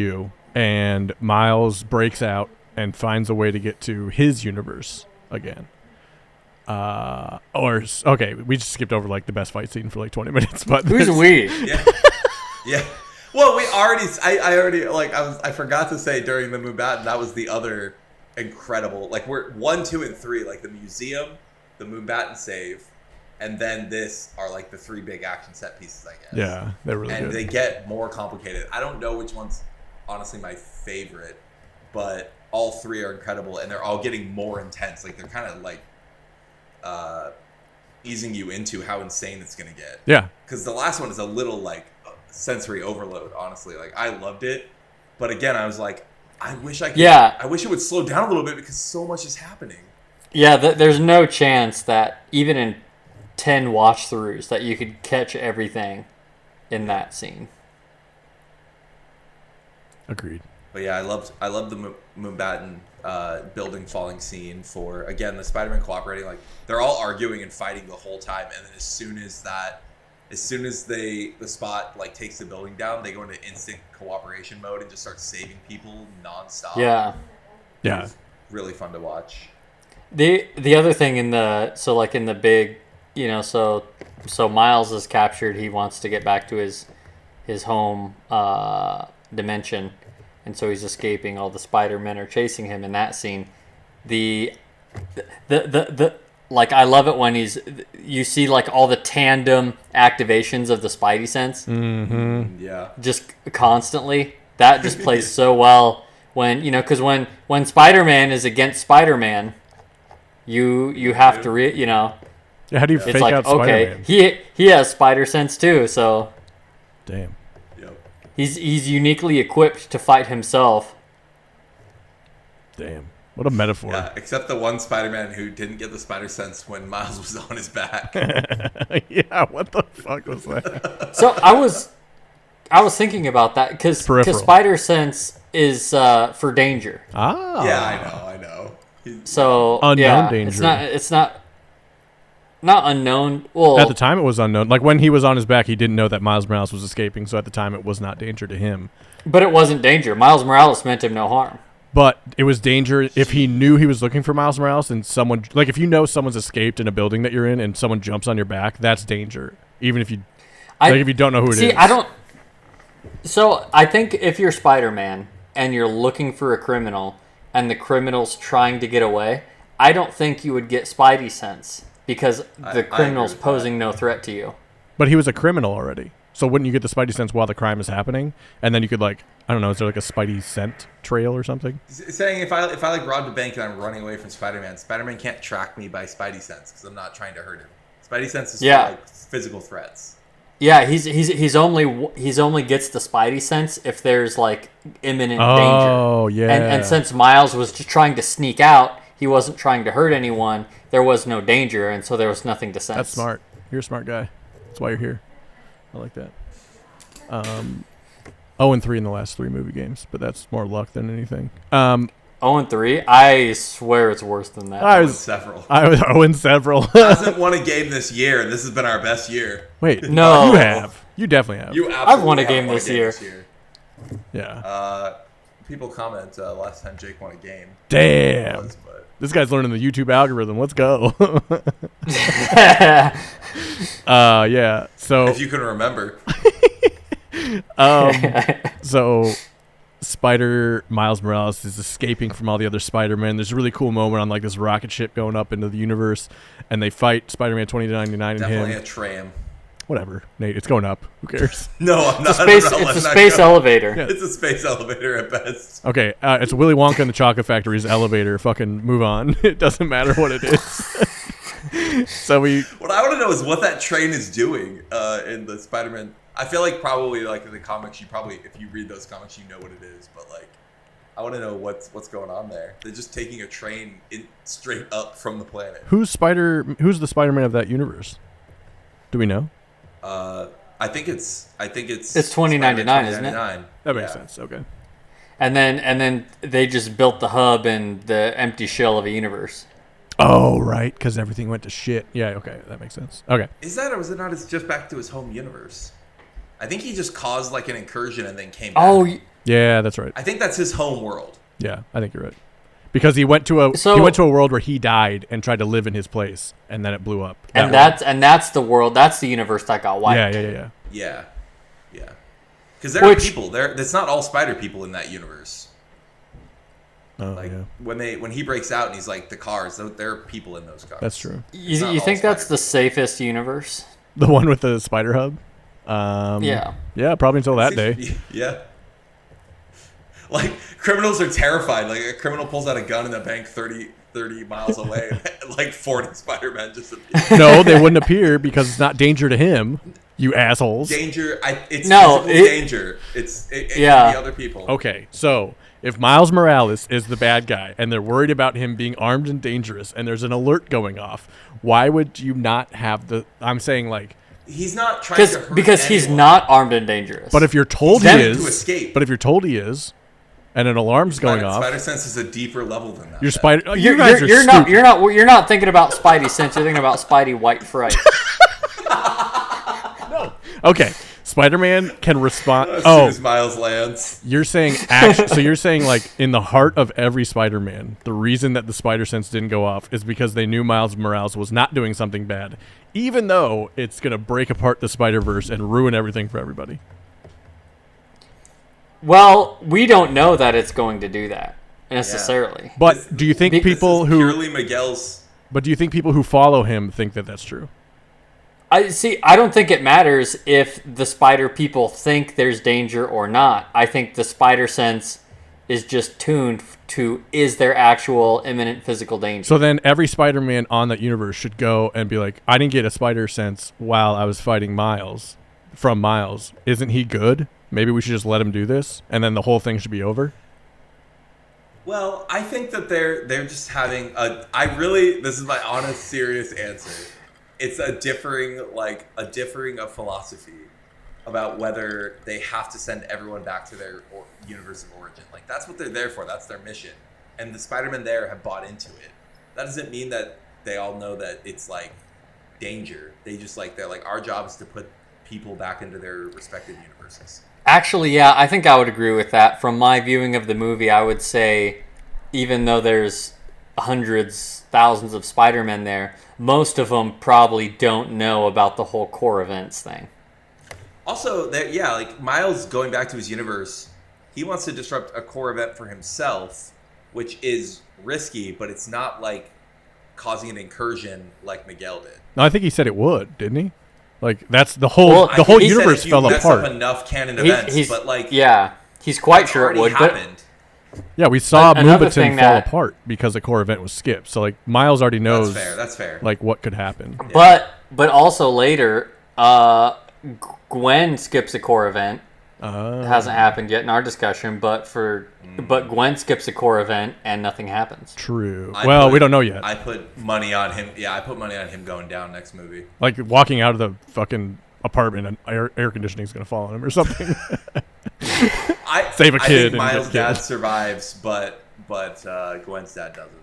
and Miles breaks out and finds a way to get to his universe again. Okay, we just skipped over like the best fight scene for like 20 minutes. But Who's we? Yeah. Well, I forgot to say during the Moonbatten, that was the other incredible. Like we're 1, 2, and 3, like the museum, the Moonbatten save, and then this are like the 3 big action set pieces, I guess. Yeah, they're really good. And they get more complicated. I don't know which one's honestly my favorite, but all 3 are incredible, and they're all getting more intense. Like they're kind of like easing you into how insane it's gonna get. Yeah. Because the last one is a little like sensory overload. Honestly, like I loved it, but again, I was like, I wish I could. Yeah. I wish it would slow down a little bit because so much is happening. Yeah, there's no chance that even in 10 watch throughs that you could catch everything in that scene. Agreed. But yeah, I loved the Moonbatten building falling scene for, again, the Spider-Man cooperating. Like they're all arguing and fighting the whole time, and then as soon as the Spot like takes the building down, they go into instant cooperation mode and just start saving people nonstop. Yeah. Yeah. Really fun to watch. The other thing in the big, so Miles is captured. He wants to get back to his home dimension, and so he's escaping. All the Spider-Men are chasing him in that scene. The like I love it when you see like all the tandem activations of the Spidey sense. Mm-hmm. Yeah. Just constantly. That just plays so well when because when Spider-Man is against Spider-Man, you have to Yeah, how do you fake it's like out okay, Spider-Man? he has spider sense too, so Damn. Yep. he's uniquely equipped to fight himself. Damn. What a metaphor. Yeah, except the one Spider-Man who didn't get the spider sense when Miles was on his back. Yeah, what the fuck was that? So I was thinking about that because spider sense is for danger. Ah. Yeah, I know. So Unknown danger. It's not unknown. Well, At the time, it was unknown. Like when he was on his back, he didn't know that Miles Morales was escaping. So at the time, it was not danger to him. but it wasn't danger. Miles Morales meant him no harm. But it was danger if he knew he was looking for Miles Morales and someone, like if you know someone's escaped in a building that you're in and someone jumps on your back, that's danger. Even if you, if you don't know who it is. See, So I think if you're Spider-Man and you're looking for a criminal and the criminal's trying to get away, I don't think you would get Spidey sense because the criminal's posing no threat to you. But he was a criminal already. So wouldn't you get the Spidey sense while the crime is happening? And then you could like, I don't know, is there like a Spidey scent trail or something? Saying if I like robbed a bank and I'm running away from Spider-Man, Spider-Man can't track me by Spidey sense because I'm not trying to hurt him. Spidey sense is for like physical threats. Yeah, he's only gets the Spidey sense if there's like imminent danger. Oh yeah. And since Miles was just trying to sneak out, he wasn't trying to hurt anyone. There was no danger, and so there was nothing to sense. That's smart. You're a smart guy. That's why you're here. I like that. 0-3 in the last 3 movie games, but that's more luck than anything. 0-3. I swear it's worse than that. I was 0 several. Hasn't won a game this year, and this has been our best year. Wait, no, you have. You definitely have. You absolutely I've won a game this year. Yeah. People comment last time Jake won a game. Damn. This guy's learning the YouTube algorithm. Let's go. Yeah. So if you can remember. So Miles Morales is escaping from all the other Spider-Man. There's a really cool moment on like this rocket ship going up into the universe, and they fight Spider-Man 2099 and Definitely him. a tram. Whatever, Nate. It's going up. Who cares? No, I'm not. It's a space elevator. Yeah. It's a space elevator at best. Okay, it's Willy Wonka and the Chocolate Factory's elevator. Fucking move on. It doesn't matter what it is. What I want to know is what that train is doing in the Spider-Man. I feel like probably like in the comics, if you read those comics, you know what it is. But like, I want to know what's going on there. They're just taking a train straight up from the planet. Who's the Spider-Man of that universe? Do we know? I think it's 2099, isn't it? That makes sense. Okay. And then they just built the hub in the empty shell of a universe. Oh, right, because everything went to shit. Yeah, okay, that makes sense. Okay. Is that, or was it not? It's just back to his home universe. I think he just caused like an incursion and then came back. Oh, yeah, that's right. I think that's his home world. Yeah, I think you're right. Because he went to a world where he died and tried to live in his place, and then it blew up. That's the world. That's the universe that got wiped. Yeah. Because there are people there. It's not all spider people in that universe. Oh, like yeah. when he breaks out and he's like the cars, there are people in those cars. That's true. You think that's the safest universe? The one with the spider hub? Yeah. Yeah, probably until that day. Yeah. Like, criminals are terrified. Like, a criminal pulls out a gun in the bank 30 miles away, and like 40 Spider-Man just appear. No, they wouldn't appear because it's not danger to him, you assholes. Danger. It's danger. It can be other people. Okay, so if Miles Morales is the bad guy and they're worried about him being armed and dangerous and there's an alert going off, why would you not have the... I'm saying, like... He's not trying to hurt because he's not armed and dangerous. But if you're told he is... to escape. But if you're told he is... and an alarm's going off. Spider sense is a deeper level than that. You're not thinking about Spidey sense. You're thinking about Spidey white fright. No. Okay. Spider-Man can respond. As soon as Miles lands. You're saying action. So you're saying like in the heart of every Spider-Man, the reason that the spider sense didn't go off is because they knew Miles Morales was not doing something bad, even though it's gonna break apart the Spider-Verse and ruin everything for everybody. Well, we don't know that it's going to do that necessarily. Yeah. But do you think people who purely Miguel's? But do you think people who follow him think that that's true? I don't think it matters if the spider people think there's danger or not. I think the spider sense is just tuned to, is there actual imminent physical danger? So then every Spider-Man on that universe should go and be like, I didn't get a spider sense while I was fighting Miles. From Miles. Isn't he good? Maybe we should just let him do this, and then the whole thing should be over? Well, I think that they're just having this is my honest, serious answer. It's a differing of philosophy about whether they have to send everyone back to their universe of origin. Like, that's what they're there for. That's their mission. And the Spider-Man there have bought into it. That doesn't mean that they all know that it's, like, danger. They're like, our job is to put people back into their respective universes. Actually, yeah, I think I would agree with that. From my viewing of the movie, I would say, even though there's hundreds, thousands of Spider-Men there, most of them probably don't know about the whole core events thing. Also, like Miles going back to his universe, he wants to disrupt a core event for himself, which is risky, but it's not like causing an incursion like Miguel did. No, I think he said it would, didn't he? Like, that's the whole universe fell apart. Up enough canon events, but like, yeah, he's quite sure it would. Happened. Yeah, we saw Moobiton fall apart because a core event was skipped. So like, Miles already knows. That's fair. Like, what could happen. Yeah. But also later, Gwen skips a core event. It hasn't happened yet in our discussion, but Gwen skips a core event and nothing happens. True. We don't know yet. I put money on him. Yeah, I put money on him going down next movie. Like walking out of the fucking apartment and air conditioning is going to fall on him or something. Save a kid. I think Miles' dad survives, but Gwen's dad doesn't.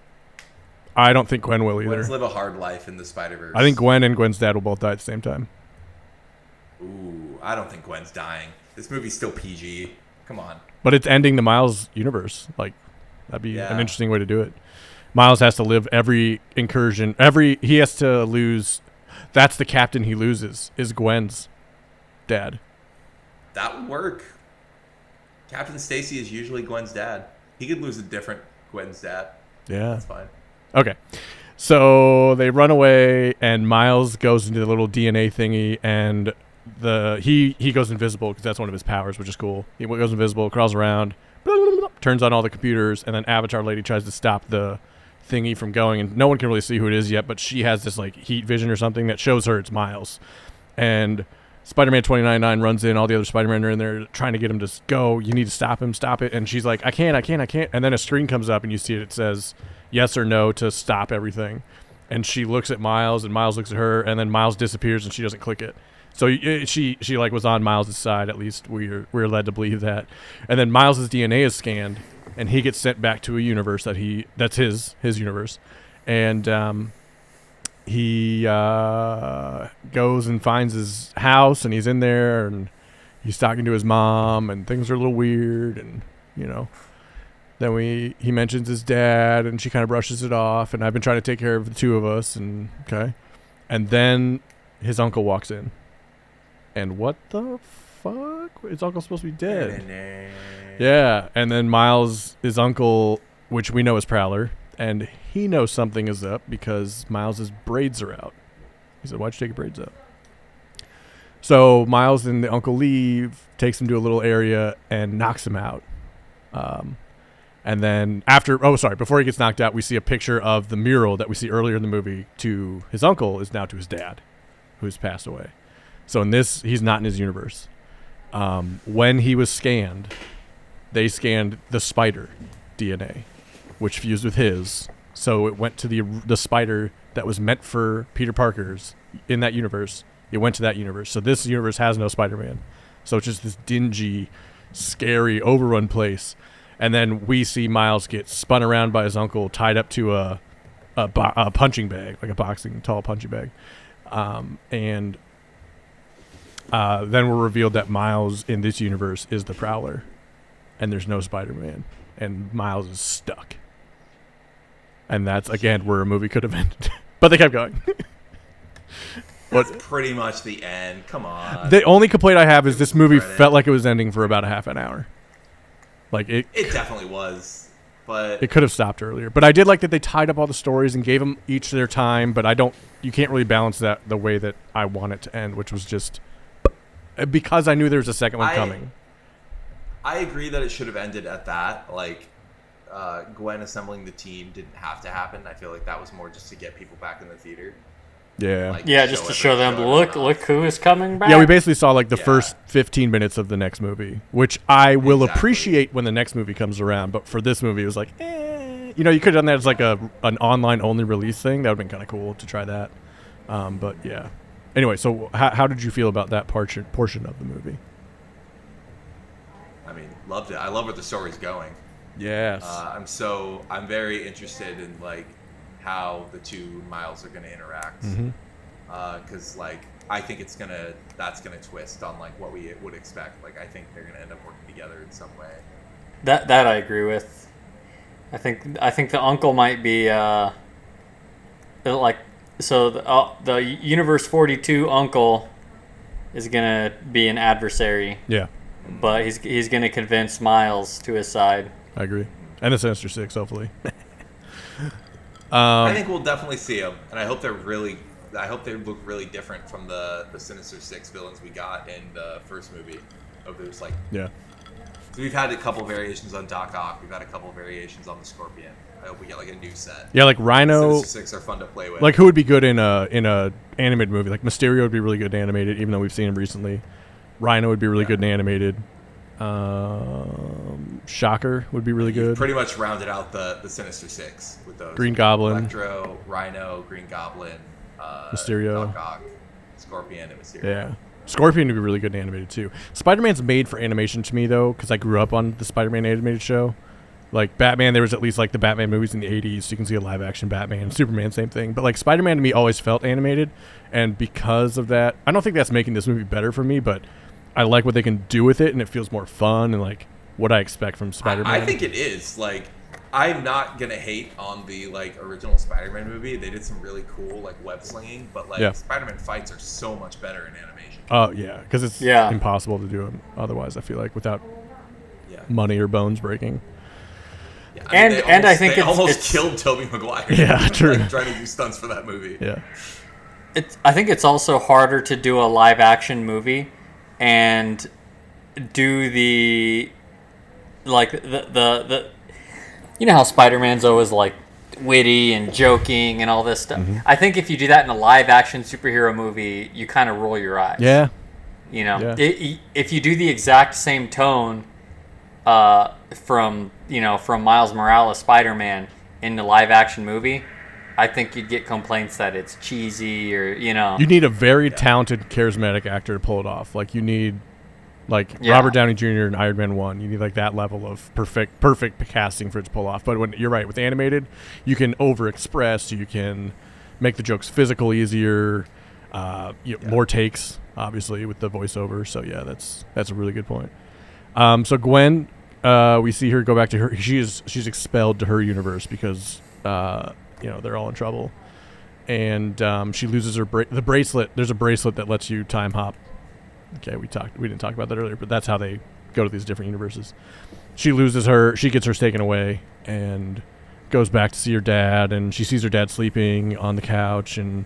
I don't think Gwen will either. Gwen's live a hard life in the Spider-Verse. I think Gwen and Gwen's dad will both die at the same time. Ooh, I don't think Gwen's dying. This movie's still PG. Come on. But it's ending the Miles universe. Like, that'd be an interesting way to do it. Miles has to live every incursion. He has to lose. That's the captain he loses, is Gwen's dad. that would work. Captain Stacy is usually Gwen's dad. He could lose a different Gwen's dad. Yeah. That's fine. Okay. So they run away, and Miles goes into the little DNA thingy, and he goes invisible because that's one of his powers, which is cool. He goes invisible, crawls around, turns on all the computers, and then Avatar Lady tries to stop the thingy from going, and no one can really see who it is yet, but she has this like heat vision or something that shows her it's Miles. And Spider-Man 2099 runs in, all the other Spider-Men are in there trying to get him to go. You need to stop him, stop it. And she's like, I can't. And then a screen comes up and you see it says yes or no to stop everything. And she looks at Miles and Miles looks at her, and then Miles disappears and she doesn't click it. So she like was on Miles' side, at least we're led to believe that. And then Miles' DNA is scanned and he gets sent back to a universe that's his universe. And he goes and finds his house, and he's in there, and he's talking to his mom, and things are a little weird, and then he mentions his dad, and she kind of brushes it off, and I've been trying to take care of the two of us, and then his uncle walks in, and what the fuck? His uncle's supposed to be dead. Yeah, and then his uncle, which we know is Prowler, and he knows something is up because Miles' braids are out. He said, why'd you take your braids out? So Miles and the uncle leave, takes him to a little area, and knocks him out. And then before he gets knocked out, we see a picture of the mural that we see earlier in the movie to his uncle is now to his dad, who's passed away. So in this, he's not in his universe. When he was scanned, they scanned the spider DNA, which fused with his. So it went to the spider that was meant for Peter Parker's in that universe. It went to that universe. So this universe has no Spider-Man. So it's just this dingy, scary, overrun place. And then we see Miles get spun around by his uncle, tied up to a punching bag, like a tall punching bag. And then we're revealed that Miles in this universe is the Prowler. And there's no Spider-Man. And Miles is stuck. And that's, again, where a movie could have ended. But they kept going. That's pretty much the end. Come on. The only complaint I have is this movie felt like it was ending for about a half an hour. Like it definitely was. But it could have stopped earlier. But I did like that they tied up all the stories and gave them each their time. But you can't really balance that the way that I want it to end, which was just because I knew there was a second one coming. I agree that it should have ended at that. Like, Gwen assembling the team didn't have to happen. I feel like that was more just to get people back in the theater. Yeah. Like, just to show them, look who is coming back. Yeah, we basically saw like the first 15 minutes of the next movie, which I will appreciate when the next movie comes around. But for this movie, it was like, you could have done that as like an online only release thing. That would have been kind of cool to try that. But yeah. Anyway, so how did you feel about that portion of the movie? I mean, loved it. I love where the story's going. Yes. I'm very interested in like how the two Miles are going to interact. Because like I think that's gonna twist on like what we would expect. Like I think they're gonna end up working together in some way. That I agree with. I think the uncle might be the Universe 42 uncle is gonna be an adversary. Yeah. But he's gonna convince Miles to his side. I agree. And the Sinister Six, hopefully. I think we'll definitely see them, and I hope they look really different from the Sinister Six villains we got in the first movie. There's like so we've had a couple variations on Doc Ock. We've had a couple variations on the Scorpion. I hope we get like a new set. Yeah, like Rhino. Sinister Six are fun to play with. Like who would be good in a animated movie? Like Mysterio would be really good in animated, even though we've seen him recently. Rhino would be really good in animated. Shocker would be really good. Pretty much rounded out the Sinister Six with those. Green Goblin, Electro, Rhino, Green Goblin, Mysterio, Doc Ock, Scorpion, and Mysterio. Yeah, Scorpion would be really good in animated too. Spider-Man's made for animation to me though, because I grew up on the Spider-Man animated show. Like Batman, there was at least like the Batman movies in the 80s, so you can see a live action Batman. Superman, same thing. But like Spider-Man to me always felt animated, and because of that, I don't think that's making this movie better for me, but I like what they can do with it, and it feels more fun and like what I expect from Spider-Man. I think it is. Like, I'm not gonna hate on the like original Spider-Man movie. They did some really cool like web slinging, but like Spider-Man fights are so much better in animation. Oh yeah, because it's impossible to do them otherwise. I feel like without money or bones breaking. Yeah, I think they it's almost killed Tobey Maguire. Yeah, true. Like, trying to do stunts for that movie. Yeah. I think it's also harder to do a live action movie and do the you know how Spider-Man's always like witty and joking and all this stuff. Mm-hmm. I think if you do that in a live action superhero movie, you kind of roll your eyes. Yeah. You know, if you do the exact same tone from Miles Morales Spider-Man in the live action movie, I think you'd get complaints that it's cheesy or, you know. You need a very talented, charismatic actor to pull it off. Like, you need, Robert Downey Jr. in Iron Man 1. You need, that level of perfect casting for it to pull off. But when you're right, with animated, you can overexpress. You can make the jokes physical easier. More takes, obviously, with the voiceover. So, yeah, that's a really good point. So, Gwen, we see her go back to her. She's expelled to her universe because... they're all in trouble, and she loses her the bracelet. There's a bracelet that lets you time hop. Okay, we didn't talk about that earlier, but that's how they go to these different universes. She loses her. She gets hers taken away and goes back to see her dad, and she sees her dad sleeping on the couch, and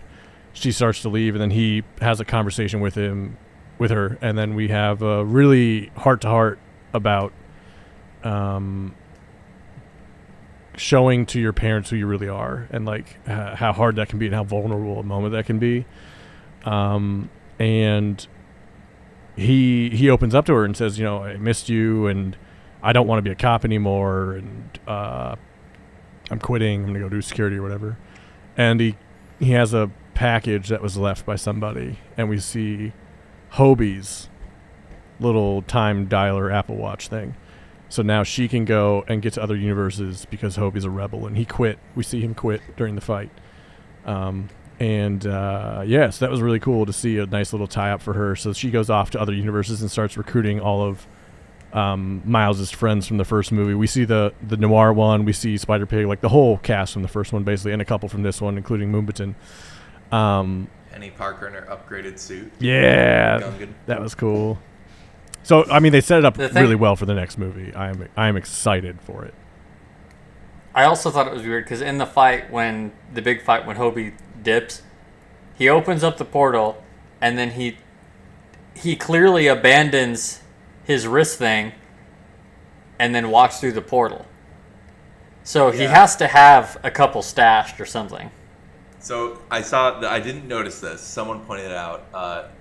she starts to leave, and then he has a conversation with her, and then we have a really heart-to-heart about showing to your parents who you really are, and how hard that can be and how vulnerable a moment that can be. And he opens up to her and says, I missed you, and I don't want to be a cop anymore, and I'm quitting. I'm gonna go do security or whatever. And he has a package that was left by somebody, and we see Hobie's little time dialer Apple Watch thing. So now she can go and get to other universes because Hobie's a rebel, and he quit. We see him quit during the fight. So that was really cool to see a nice little tie-up for her. So she goes off to other universes and starts recruiting all of Miles' friends from the first movie. We see the Noir one. We see Spider-Pig, the whole cast from the first one, basically, and a couple from this one, including Moonbaton. Penny Parker in her upgraded suit. Yeah, Gungan. That was cool. So, I mean, they set it up really well for the next movie. I'm excited for it. I also thought it was weird because in the fight, when Hobie dips, he opens up the portal, and then he clearly abandons his wrist thing and then walks through the portal. So he has to have a couple stashed or something. So I didn't notice this. Someone pointed it out.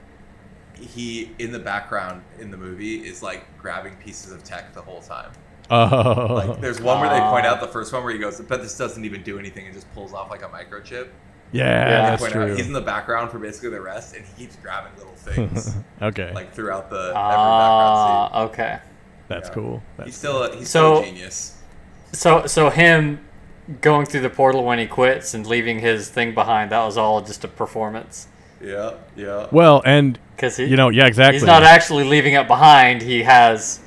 He in the background in the movie is grabbing pieces of tech the whole time. Oh. There's one where they point out the first one where he goes, but this doesn't even do anything and just pulls off like a microchip. Yeah, that's true. He's in the background for basically the rest, and he keeps grabbing little things. Okay. Throughout the every background scene. Okay. That's cool. He's still a genius. So him going through the portal when he quits and leaving his thing behind, that was all just a performance. Yeah. Well, and because exactly. He's not actually leaving it behind. He has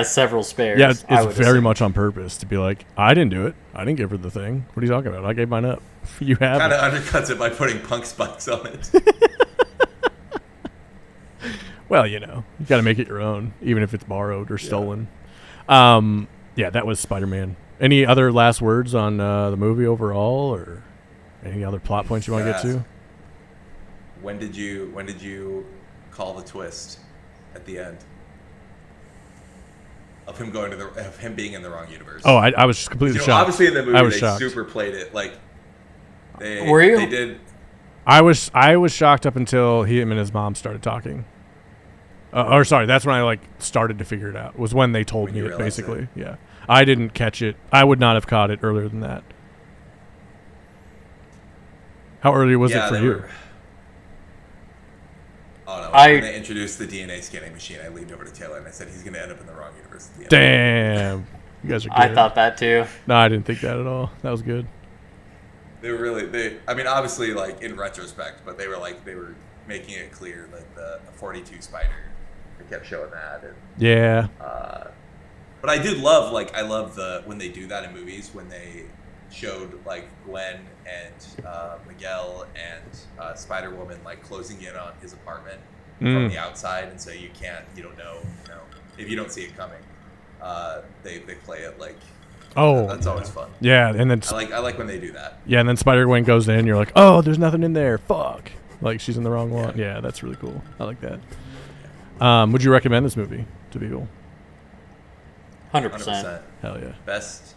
several spares. Yeah, it's very much on purpose to be like, I didn't do it. I didn't give her the thing. What are you talking about? I gave mine up. You have. Kind of undercuts it by putting punk spikes on it. Well, you got to make it your own, even if it's borrowed or stolen. That was Spider-Man. Any other last words on the movie overall, or any other plot points you want to get to? When did you call the twist at the end of him of him being in the wrong universe? Oh, I was completely shocked. Obviously, in the movie they shocked. super played it. Were you? They did. I was shocked up until him and his mom started talking. That's when I started to figure it out. Was when they told me it, basically. Yeah, I didn't catch it. I would not have caught it earlier than that. How early was it for you? Oh no! When they introduced the DNA scanning machine, I leaned over to Taylor and I said he's going to end up in the wrong universe at the end. Damn, you guys are good. I thought that too. No, I didn't think that at all. That was good. They were really obviously in retrospect, but they were making it clear that the 42 spider. They kept showing that. And, yeah. But I did love, like, I love when they do that in movies, when they showed, like, Gwen and Miguel and Spider-Woman, like, closing in on his apartment from the outside, and so you don't know, if you don't see it coming. They play it like, that's always fun. Yeah, and then I like when they do that. Yeah, and then Spider-Gwen goes in, you're like, oh, there's nothing in there. Fuck. Like, she's in the wrong one. Yeah, that's really cool. I like that. Would you recommend this movie to people? 100%. Hell yeah. Best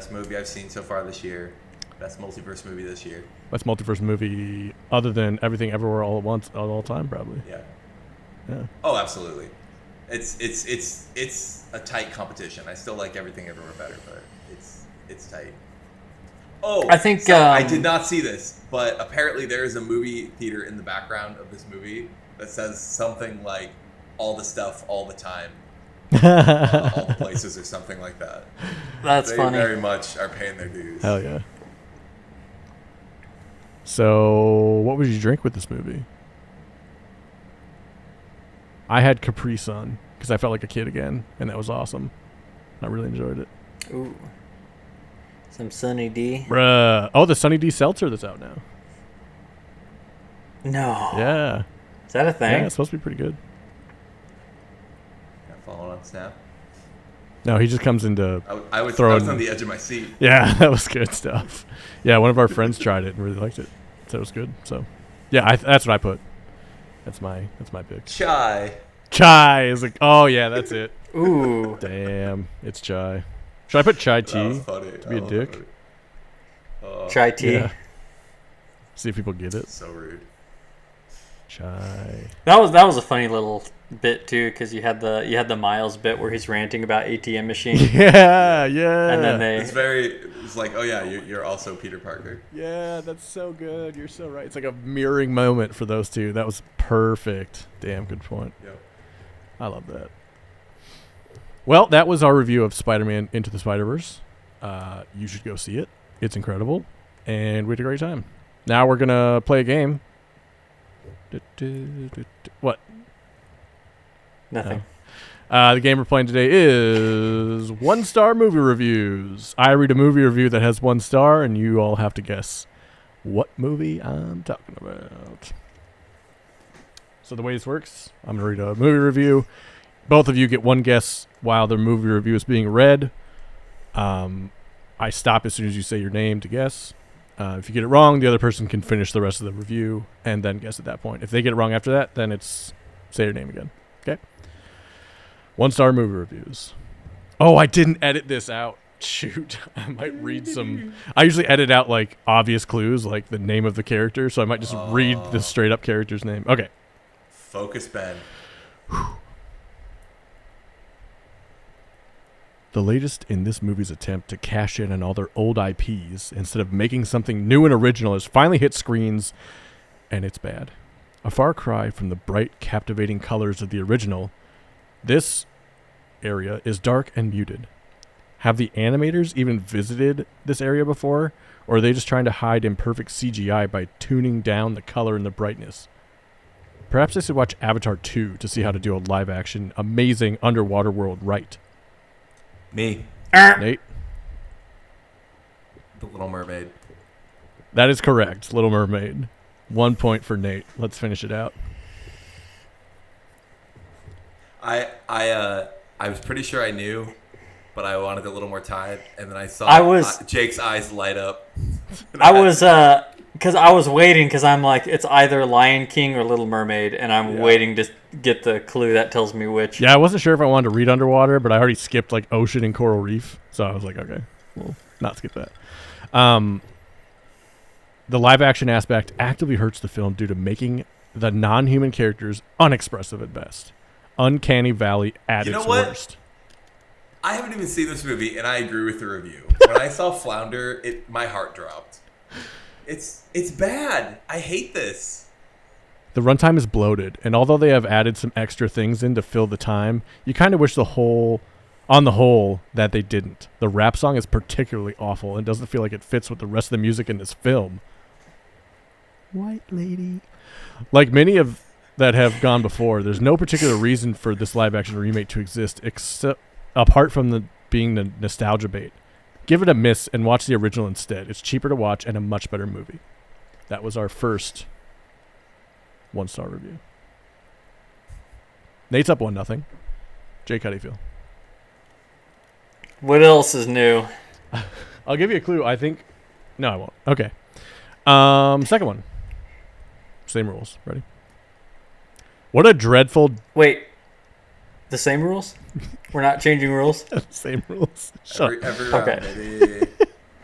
movie I've seen so far this year. Best multiverse movie this year. Best multiverse movie other than Everything Everywhere All at Once all time, probably. Yeah. Oh, absolutely. It's a tight competition. I still like Everything Everywhere better, but it's tight. Oh, I think I did not see this, but apparently there is a movie theater in the background of this movie that says something like "all the stuff, all the time." All the places or something like that. They funny. Very much are paying their dues. Hell yeah. So, what would you drink with this movie? I had Capri Sun because I felt like a kid again, and that was awesome. I really enjoyed it. Ooh. Some Sunny D. Bruh. Oh, the Sunny D seltzer that's out now. No. Yeah. Is that a thing? Yeah, it's supposed to be pretty good. Following on Snap. No, he just comes into I was on the edge of my seat. Yeah, that was good stuff. Yeah, one of our friends tried it and really liked it. Said it was good. So, yeah, that's what I put. That's my pick. Chai is like, oh yeah, that's it. Ooh. Damn, it's chai. Should I put chai tea? That was funny. To be a dick. Chai tea. Yeah. See if people get it. So rude. Chai. That was a funny little bit too, because you had the Miles bit where he's ranting about ATM machine. Yeah. And then it's like, oh yeah, you're also Peter Parker. Yeah, that's so good. You're so right. It's like a mirroring moment for those two. That was perfect. Damn, good point. Yep. I love that. Well, that was our review of Spider-Man Into the Spider-Verse. You should go see it. It's incredible. And we had a great time. Now we're going to play a game. What? Nothing. The game we're playing today is 1-star movie reviews. I read a movie review that has 1 star, and you all have to guess what movie I'm talking about. So the way this works, I'm going to read a movie review. Both of you get 1 guess while the movie review is being read. I stop as soon as you say your name to guess. If you get it wrong, the other person can finish the rest of the review and then guess at that point. If they get it wrong after that, then it's say your name again. Okay? 1-star movie reviews. Oh, I didn't edit this out. Shoot. I might read some. I usually edit out like obvious clues, like the name of the character, so I might just read the straight up character's name. Okay. Focus, Ben. The latest in this movie's attempt to cash in on all their old IPs instead of making something new and original has finally hit screens, and it's bad. A far cry from the bright, captivating colors of the original, this area is dark and muted. Have the animators even visited this area before, or are they just trying to hide imperfect CGI by tuning down the color and the brightness? Perhaps they should watch Avatar 2 to see how to do a live-action, amazing underwater world right. Me. Nate? The Little Mermaid. That is correct. Little Mermaid. 1 point for Nate. Let's finish it out. I was pretty sure I knew, but I wanted a little more time, and then I saw Jake's eyes light up. Because I was waiting, because I'm like, it's either Lion King or Little Mermaid, and I'm waiting to get the clue that tells me which. Yeah, I wasn't sure if I wanted to read underwater, but I already skipped like ocean and coral reef, so I was like, okay, we'll not skip that. The live action aspect actively hurts the film due to making the non-human characters unexpressive at best. Uncanny Valley at its worst. I haven't even seen this movie, and I agree with the review. When I saw Flounder, my heart dropped. It's bad. I hate this. The runtime is bloated, and although they have added some extra things in to fill the time, you kind of wish on the whole, that they didn't. The rap song is particularly awful and doesn't feel like it fits with the rest of the music in this film. White lady. Like many of that have gone before, there's no particular reason for this live-action remake to exist, except apart from the being the nostalgia bait, give it a miss and watch the original instead. It's cheaper to watch and a much better movie. That was our first 1-star review. Nate's up 1-0. Jake, how do you feel? What else is new? I'll give you a clue. I think. No, I won't. Okay. Second one. Same rules. Ready? What a dreadful. Wait. The same rules? We're not changing rules? Same rules. Shut up. Every round, Okay.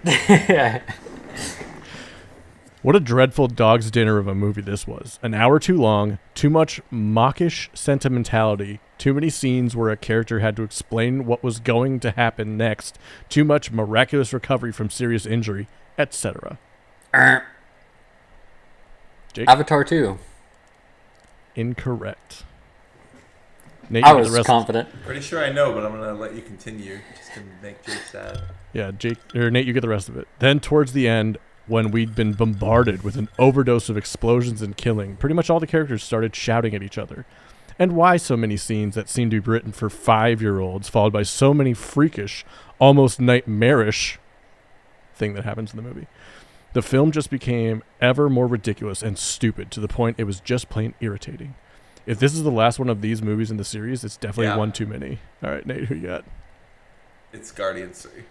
baby. What a dreadful dog's dinner of a movie this was. An hour too long, too much mawkish sentimentality, too many scenes where a character had to explain what was going to happen next, too much miraculous recovery from serious injury, etc. Jake? Avatar 2. Incorrect. Nate, I you get the was rest. confident. Pretty sure I know, but I'm gonna let you continue just to make Jake sad. Yeah, Nate, you get the rest of it. Then towards the end, when we'd been bombarded with an overdose of explosions and killing, pretty much all the characters started shouting at each other. And why so many scenes that seemed to be written for 5-year-olds, followed by so many freakish, almost nightmarish thing that happens in the movie. The film just became ever more ridiculous and stupid to the point it was just plain irritating. If this is the last one of these movies in the series, it's definitely one too many. All right, Nate, who you got? It's Guardians 3.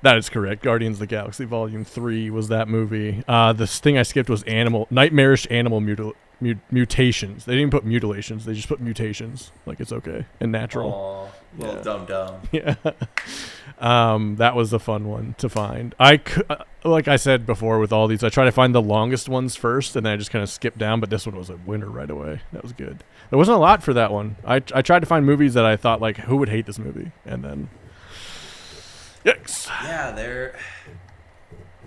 That is correct. Guardians of the Galaxy Volume 3 was that movie. This thing I skipped was nightmarish animal mutations. They didn't even put mutilations. They just put mutations. Like it's okay and natural. Aw, little dumb. Yeah. That was a fun one to find. Like I said before with all these, I try to find the longest ones first, and then I just kind of skip down, but this one was a winner right away. That was good. There wasn't a lot for that one. I tried to find movies that I thought, like, who would hate this movie? And then... Yikes. Yeah,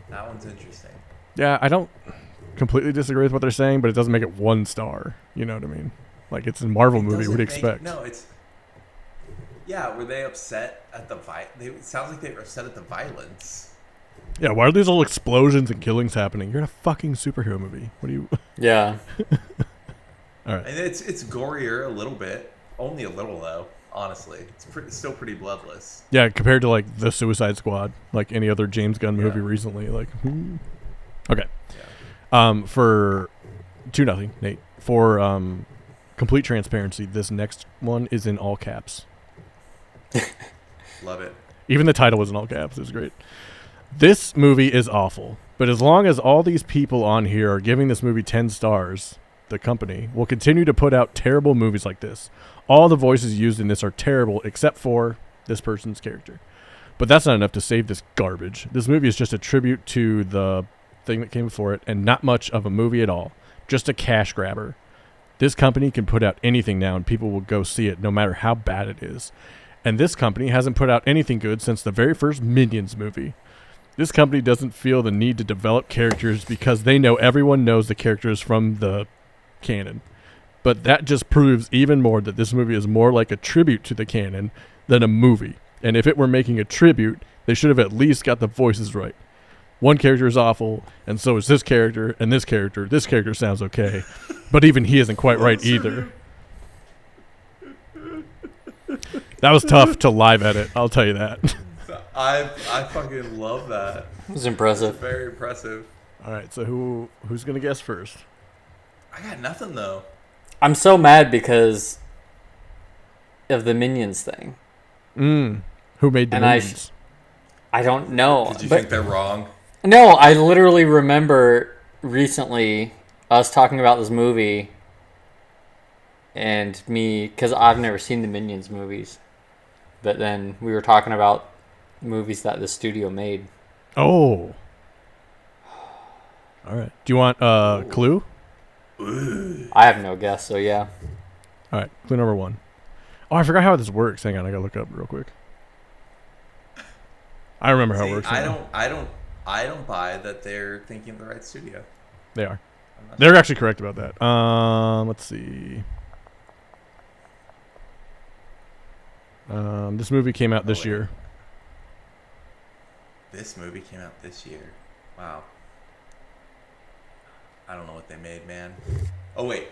that one's interesting. Yeah, I don't completely disagree with what they're saying, but it doesn't make it 1 star. You know what I mean? Like, it's a Marvel movie. What do you expect? No, it's... Yeah, were they upset at the... It sounds like they were upset at the violence. Yeah, why are these all explosions and killings happening? You're in a fucking superhero movie. What do you... Yeah. All right. And it's gorier a little bit. Only a little, though. Honestly, it's still pretty bloodless. Yeah, compared to like the Suicide Squad, like any other James Gunn movie recently. Like, okay. Yeah. For 2-0, Nate. For complete transparency, this next one is in all caps. Love it. Even the title was in all caps. It was great. This movie is awful, but as long as all these people on here are giving this movie 10 stars, the company will continue to put out terrible movies like this. All the voices used in this are terrible except for this person's character. But that's not enough to save this garbage. This movie is just a tribute to the thing that came before it and not much of a movie at all. Just a cash grabber. This company can put out anything now and people will go see it no matter how bad it is. And this company hasn't put out anything good since the very first Minions movie. This company doesn't feel the need to develop characters because they know everyone knows the characters from the canon. But that just proves even more that this movie is more like a tribute to the canon than a movie. And if it were making a tribute, they should have at least got the voices right. One character is awful, and so is this character, and this character. This character sounds okay, but even he isn't quite right either. That was tough to live edit, I'll tell you that. I fucking love that. It was impressive. It's very impressive. All right, so who's going to guess first? I got nothing, though. I'm so mad because of the Minions thing. Who made the Minions? I don't know. Did you think they're wrong? No, I literally remember recently us talking about this movie and me, because I've never seen the Minions movies, but then we were talking about movies that the studio made. Oh. All right. Do you want a clue? I have no guess, so yeah. All right, clue number 1. Oh, I forgot how this works. Hang on, I gotta look up real quick. I remember how it works. I don't buy that they're thinking of the right studio. They are. They're actually correct about that. Let's see. This movie came out this year. This movie came out this year. Wow. I don't know what they made, man. Oh, wait.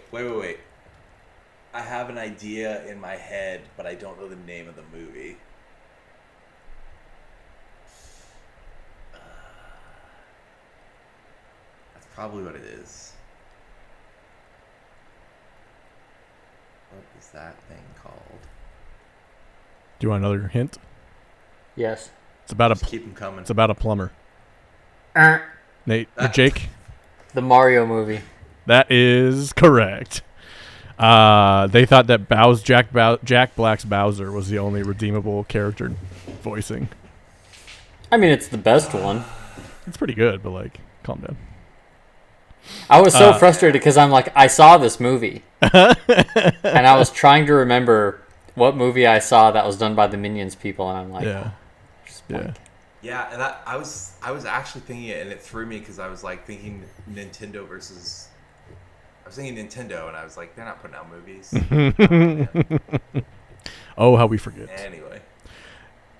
I have an idea in my head, but I don't know the name of the movie. That's probably what it is. What is that thing called? Do you want another hint? Yes. It's about Just a. keep them coming. It's about a plumber. Nate or Jake? The Mario movie. That is correct. They thought that Jack Black's Bowser was the only redeemable character voicing. I mean, it's the best one. It's pretty good, but like, calm down. I was so frustrated because I'm like, I saw this movie, and I was trying to remember what movie I saw that was done by the Minions people, and I'm like, Yeah. Yeah. Yeah, and I was actually thinking it, and it threw me because I was like thinking Nintendo versus. I was thinking Nintendo, and I was like, they're not putting out movies. Oh, how we forget. Anyway.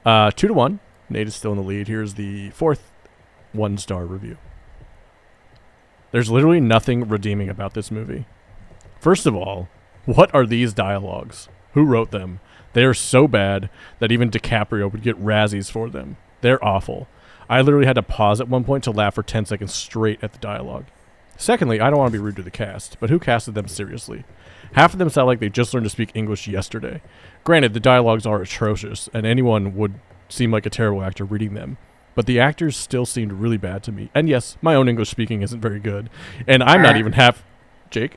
2-1. Nate is still in the lead. Here's the fourth 1-star review. There's literally nothing redeeming about this movie. First of all, what are these dialogues? Who wrote them? They are so bad that even DiCaprio would get Razzies for them. They're awful. I literally had to pause at one point to laugh for 10 seconds straight at the dialogue. Secondly, I don't want to be rude to the cast, but who casted them seriously? Half of them sound like they just learned to speak English yesterday. Granted, the dialogues are atrocious, and anyone would seem like a terrible actor reading them. But the actors still seemed really bad to me. And yes, my own English speaking isn't very good. And I'm not even half... Jake?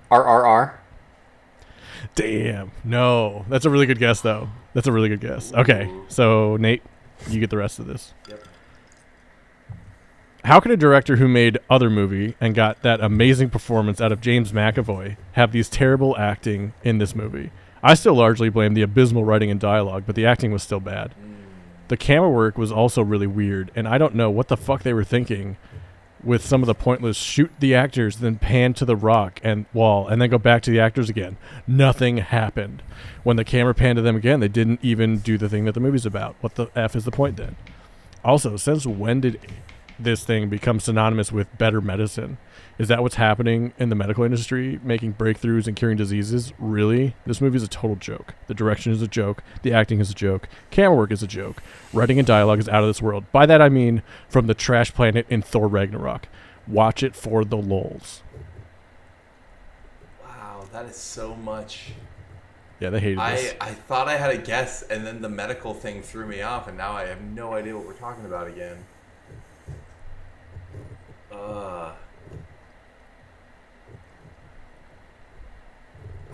RRR. Damn. No. That's a really good guess, though. That's a really good guess. Okay, so Nate, you get the rest of this. Yep. How could a director who made Other Movie and got that amazing performance out of James McAvoy have these terrible acting in this movie? I still largely blame the abysmal writing and dialogue, but the acting was still bad. The camera work was also really weird, and I don't know what the fuck they were thinking with some of the pointless shoot the actors, then pan to the rock and wall, and then go back to the actors again. Nothing happened. When the camera panned to them again, they didn't even do the thing that the movie's about. What the F is the point then? Also, since when did this thing become synonymous with better medicine? Is that what's happening in the medical industry, making breakthroughs and curing diseases? Really? This movie is a total joke. The direction is a joke. The acting is a joke. Camera work is a joke. Writing and dialogue is out of this world. By that I mean from the trash planet in Thor Ragnarok. Watch it for the lulz. Wow, that is so much. Yeah, they hated this. I thought I had a guess, and then the medical thing threw me off, and now I have no idea what we're talking about again. I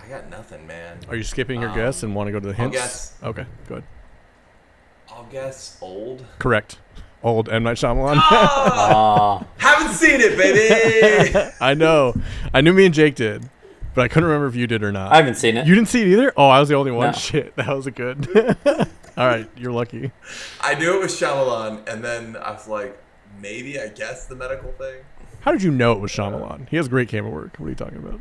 got nothing, man. Are you skipping your guess and want to go to the hints? I'll guess. Okay, good. I'll guess old. Correct. Old M. Night Shyamalan. Haven't seen it, baby! I know. I knew me and Jake did, but I couldn't remember if you did or not. I haven't seen it. You didn't see it either? Oh, I was the only one. No. Shit, that was a good. All right, you're lucky. I knew it was Shyamalan, and then I was like, maybe I guessed the medical thing. How did you know it was Shyamalan? He has great camera work. What are you talking about?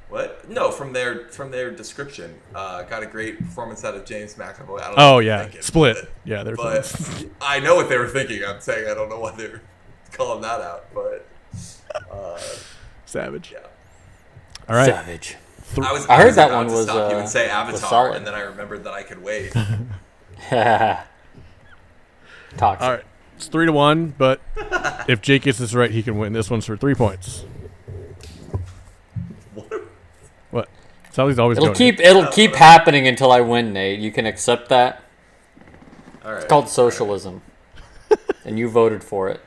What? No, from their description. Got a great performance out of James McAvoy. I don't know Oh, what they're yeah. thinking, Split. Yeah, they're But fun. I know what they were thinking. I'm saying I don't know why they're calling that out. But Savage. yeah. All right. Savage. I heard that about one to was, stop you and say was Avatar, solid. and then I remembered that I could wait. Toxic. All right. It's 3-1, but if Jake gets this right, he can win. This one's for 3 points. What? Sally's always It'll going. keep happening until I win, Nate. You can accept that. All right. It's called socialism, and you voted for it.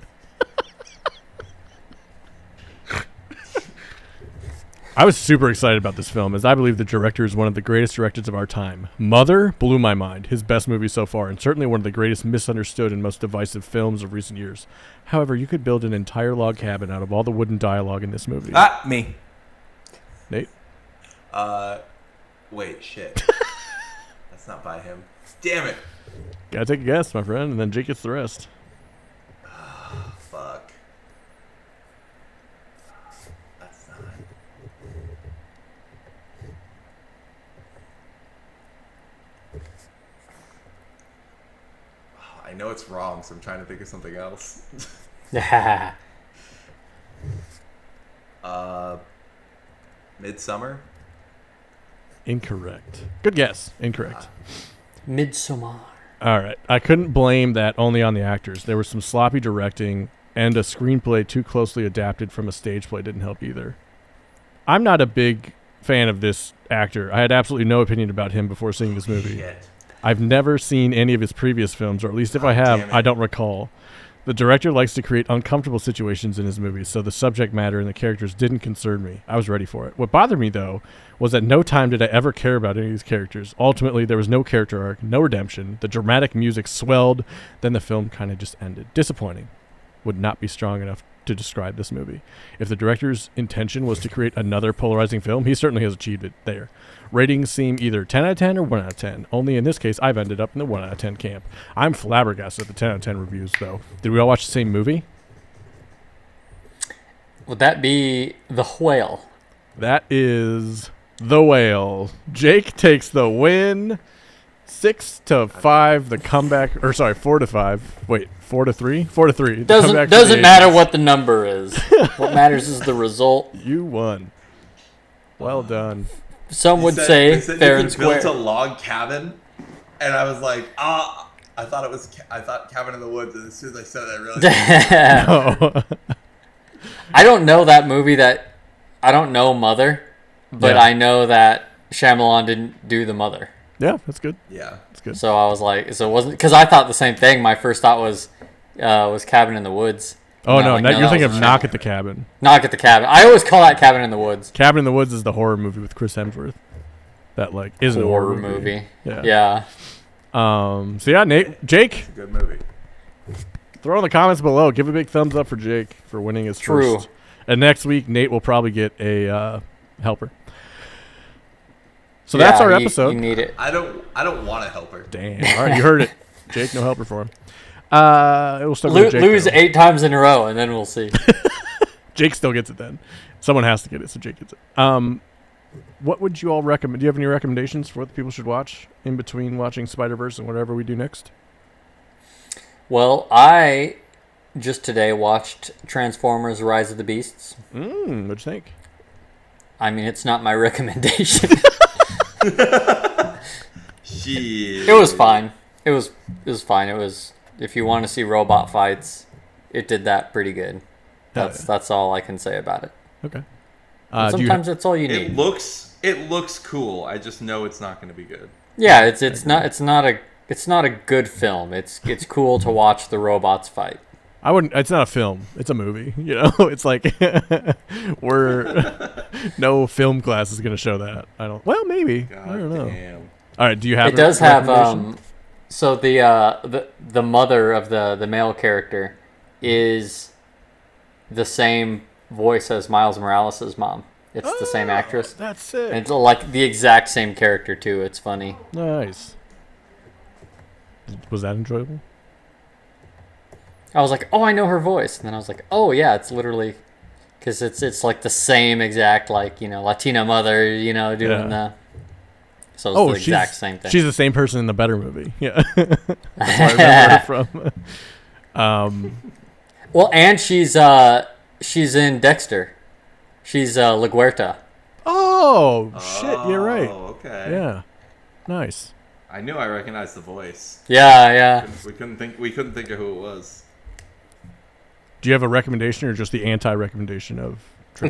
I was super excited about this film, as I believe the director is one of the greatest directors of our time. Mother blew my mind, his best movie so far, and certainly one of the greatest misunderstood and most divisive films of recent years. However, you could build an entire log cabin out of all the wooden dialogue in this movie. Me. Nate? Wait, shit. That's not by him. Damn it. Gotta take a guess, my friend, and then Jake gets the rest. Fuck. That's not. I know it's wrong, so I'm trying to think of something else. Midsummer? Incorrect. Good guess. Incorrect. Midsommar. All right. I couldn't blame that only on the actors. There was some sloppy directing, and a screenplay too closely adapted from a stage play didn't help either. I'm not a big fan of this actor. I had absolutely no opinion about him before seeing this movie. Shit. I've never seen any of his previous films, or at least if I have, I don't recall. The director likes to create uncomfortable situations in his movies, so the subject matter and the characters didn't concern me. I was ready for it. What bothered me, though, was at no time did I ever care about any of these characters. Ultimately, there was no character arc, no redemption. The dramatic music swelled, then the film kind of just ended. Disappointing. Would not be strong enough to describe this movie. If the director's intention was to create another polarizing film, he certainly has achieved it there. Ratings seem either 10 out of 10 or 1 out of 10. Only in this case, I've ended up in the 1 out of 10 camp. I'm flabbergasted at the 10 out of 10 reviews, though. Did we all watch the same movie? Would that be The Whale? That is The Whale. Jake takes the win. 6-5, the comeback, or sorry, 4-5. Wait, 4-3? 4-3. Doesn't matter what the number is. What matters is the result. You won. Well done. Some would say fair and square. Built a log cabin, and I was like, I thought cabin in the woods, and as soon as I said it, I realized. No. I don't know that movie. I don't know Mother, but Yeah. I know that Shyamalan didn't do The Mother. Yeah, that's good. Yeah. That's good. So I was like, so it wasn't, because I thought the same thing. My first thought was Cabin in the Woods. Oh, And I'm no, like, you're that thinking was of a Knock Shyamalan. at the Cabin. Knock at the Cabin. I always call that Cabin in the Woods. Cabin in the Woods is the horror movie with Chris Hemsworth. That, like, isn't a horror movie. Yeah. So, yeah, Nate, Jake, It's a good movie. throw in the comments below. Give a big thumbs up for Jake for winning his True. first. And next week, Nate will probably get a helper. So that's our episode. You need it. I don't want to help her. Damn. All right, you heard it. Jake, no helper for him. It will still go to Jake. Lose though. 8 times in a row, and then we'll see. Jake still gets it then. Someone has to get it, so Jake gets it. What would you all recommend? Do you have any recommendations for what people should watch in between watching Spider-Verse and whatever we do next? Well, I just today watched Transformers: Rise of the Beasts. What'd you think? I mean, it's not my recommendation. Shit. It was fine. It was fine. It was, if you want to see robot fights, it did that pretty good. That's all I can say about it. Okay. Sometimes that's all you need. It looks cool. I just know it's not going to be good. Yeah, it's not a good film. It's cool to watch the robots fight. I wouldn't. It's not a film. It's a movie. You know, it's like no film class is going to show that. I don't. Well, maybe. God I don't know. damn. All right. Do you have? It does have recommendation? So the mother of the male character is the same voice as Miles Morales' mom. It's the same actress. That's sick. And it's like the exact same character too. It's funny. Nice. Was that enjoyable? I was like, oh, I know her voice, and then I was like, oh yeah, it's literally, because it's like the same exact, like, you know, Latina mother, you know, doing the. So it's the exact same thing. She's the same person in the Better movie. Yeah. That's where I remember her from. Well, and she's in Dexter. She's LaGuerta. Oh shit! You're right. Oh, okay. Yeah. Nice. I knew I recognized the voice. Yeah. We couldn't think of who it was. Do you have a recommendation or just the anti-recommendation of?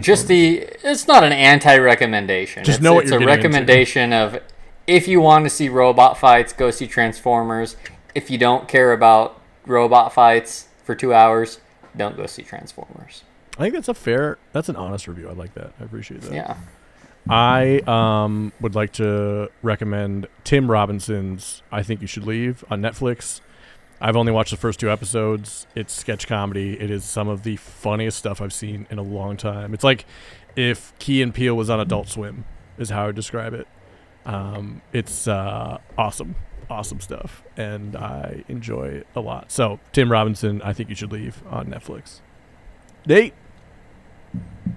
Just it's not an anti-recommendation. Just know what you're It's a getting recommendation of, if you want to see robot fights, go see Transformers. If you don't care about robot fights for 2 hours, don't go see Transformers. I think that's an honest review. I like that. I appreciate that. Yeah. I would like to recommend Tim Robinson's I Think You Should Leave on Netflix. I've only watched the first 2 episodes. It's sketch comedy. It is some of the funniest stuff I've seen in a long time. It's like if Key and Peele was on Adult Swim, is how I would describe it. It's awesome stuff, and I enjoy it a lot. So, Tim Robinson, I Think You Should Leave on Netflix. Nate,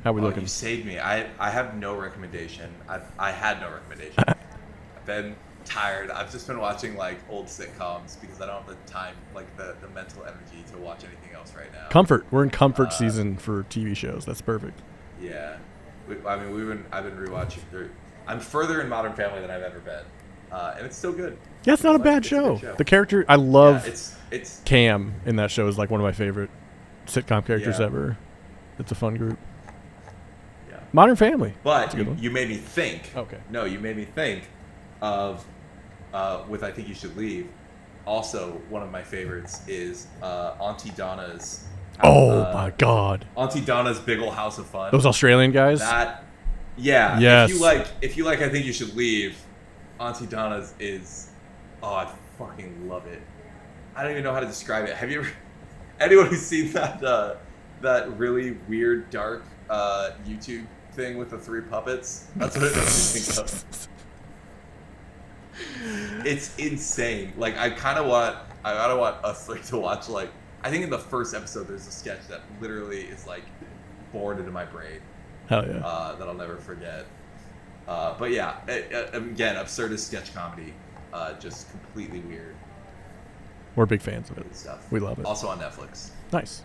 how we looking? You saved me. I have no recommendation. I had no recommendation. I've been tired. I've just been watching like old sitcoms because I don't have the time, like the mental energy to watch anything else right now. Comfort. We're in comfort season for TV shows. That's perfect. Yeah. I've been rewatching. I'm further in Modern Family than I've ever been, and it's still good. Yeah, it's not a bad It's a show. good show. The character, I love it's Cam in that show is like one of my favorite sitcom characters Yeah. ever. It's a fun group. yeah. Modern Family. But a good one. you made me think. Okay. No, you made me think of with I Think You Should Leave. Also, one of my favorites is Auntie Donna's. Oh my God. Auntie Donna's Big Ol' House of Fun. Those Australian guys. Yeah. Yes. If you like I Think You Should Leave, Auntie Donna's is. Oh, I fucking love it. I don't even know how to describe it. Have you ever? Anyone who's seen that really weird, dark YouTube thing with the 3 puppets? That's what it makes me think of. It's insane. Like I kind of want us 3 to watch. Like I think in the first episode, there's a sketch that literally is like bored into my brain. Hell yeah. That I'll never forget. But yeah, again, absurdist sketch comedy, just completely weird. We're big fans of it. Good stuff. We love it. Also on Netflix. Nice.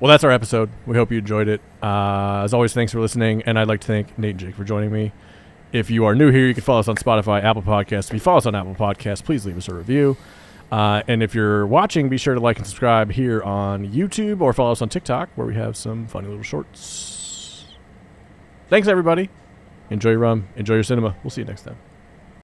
Well, that's our episode. We hope you enjoyed it. As always, thanks for listening, and I'd like to thank Nate and Jake for joining me. If you are new here, you can follow us on Spotify, Apple Podcasts. If you follow us on Apple Podcasts, please leave us a review. And if you're watching, be sure to like and subscribe here on YouTube or follow us on TikTok, where we have some funny little shorts. Thanks, everybody. Enjoy your rum. Enjoy your cinema. We'll see you next time.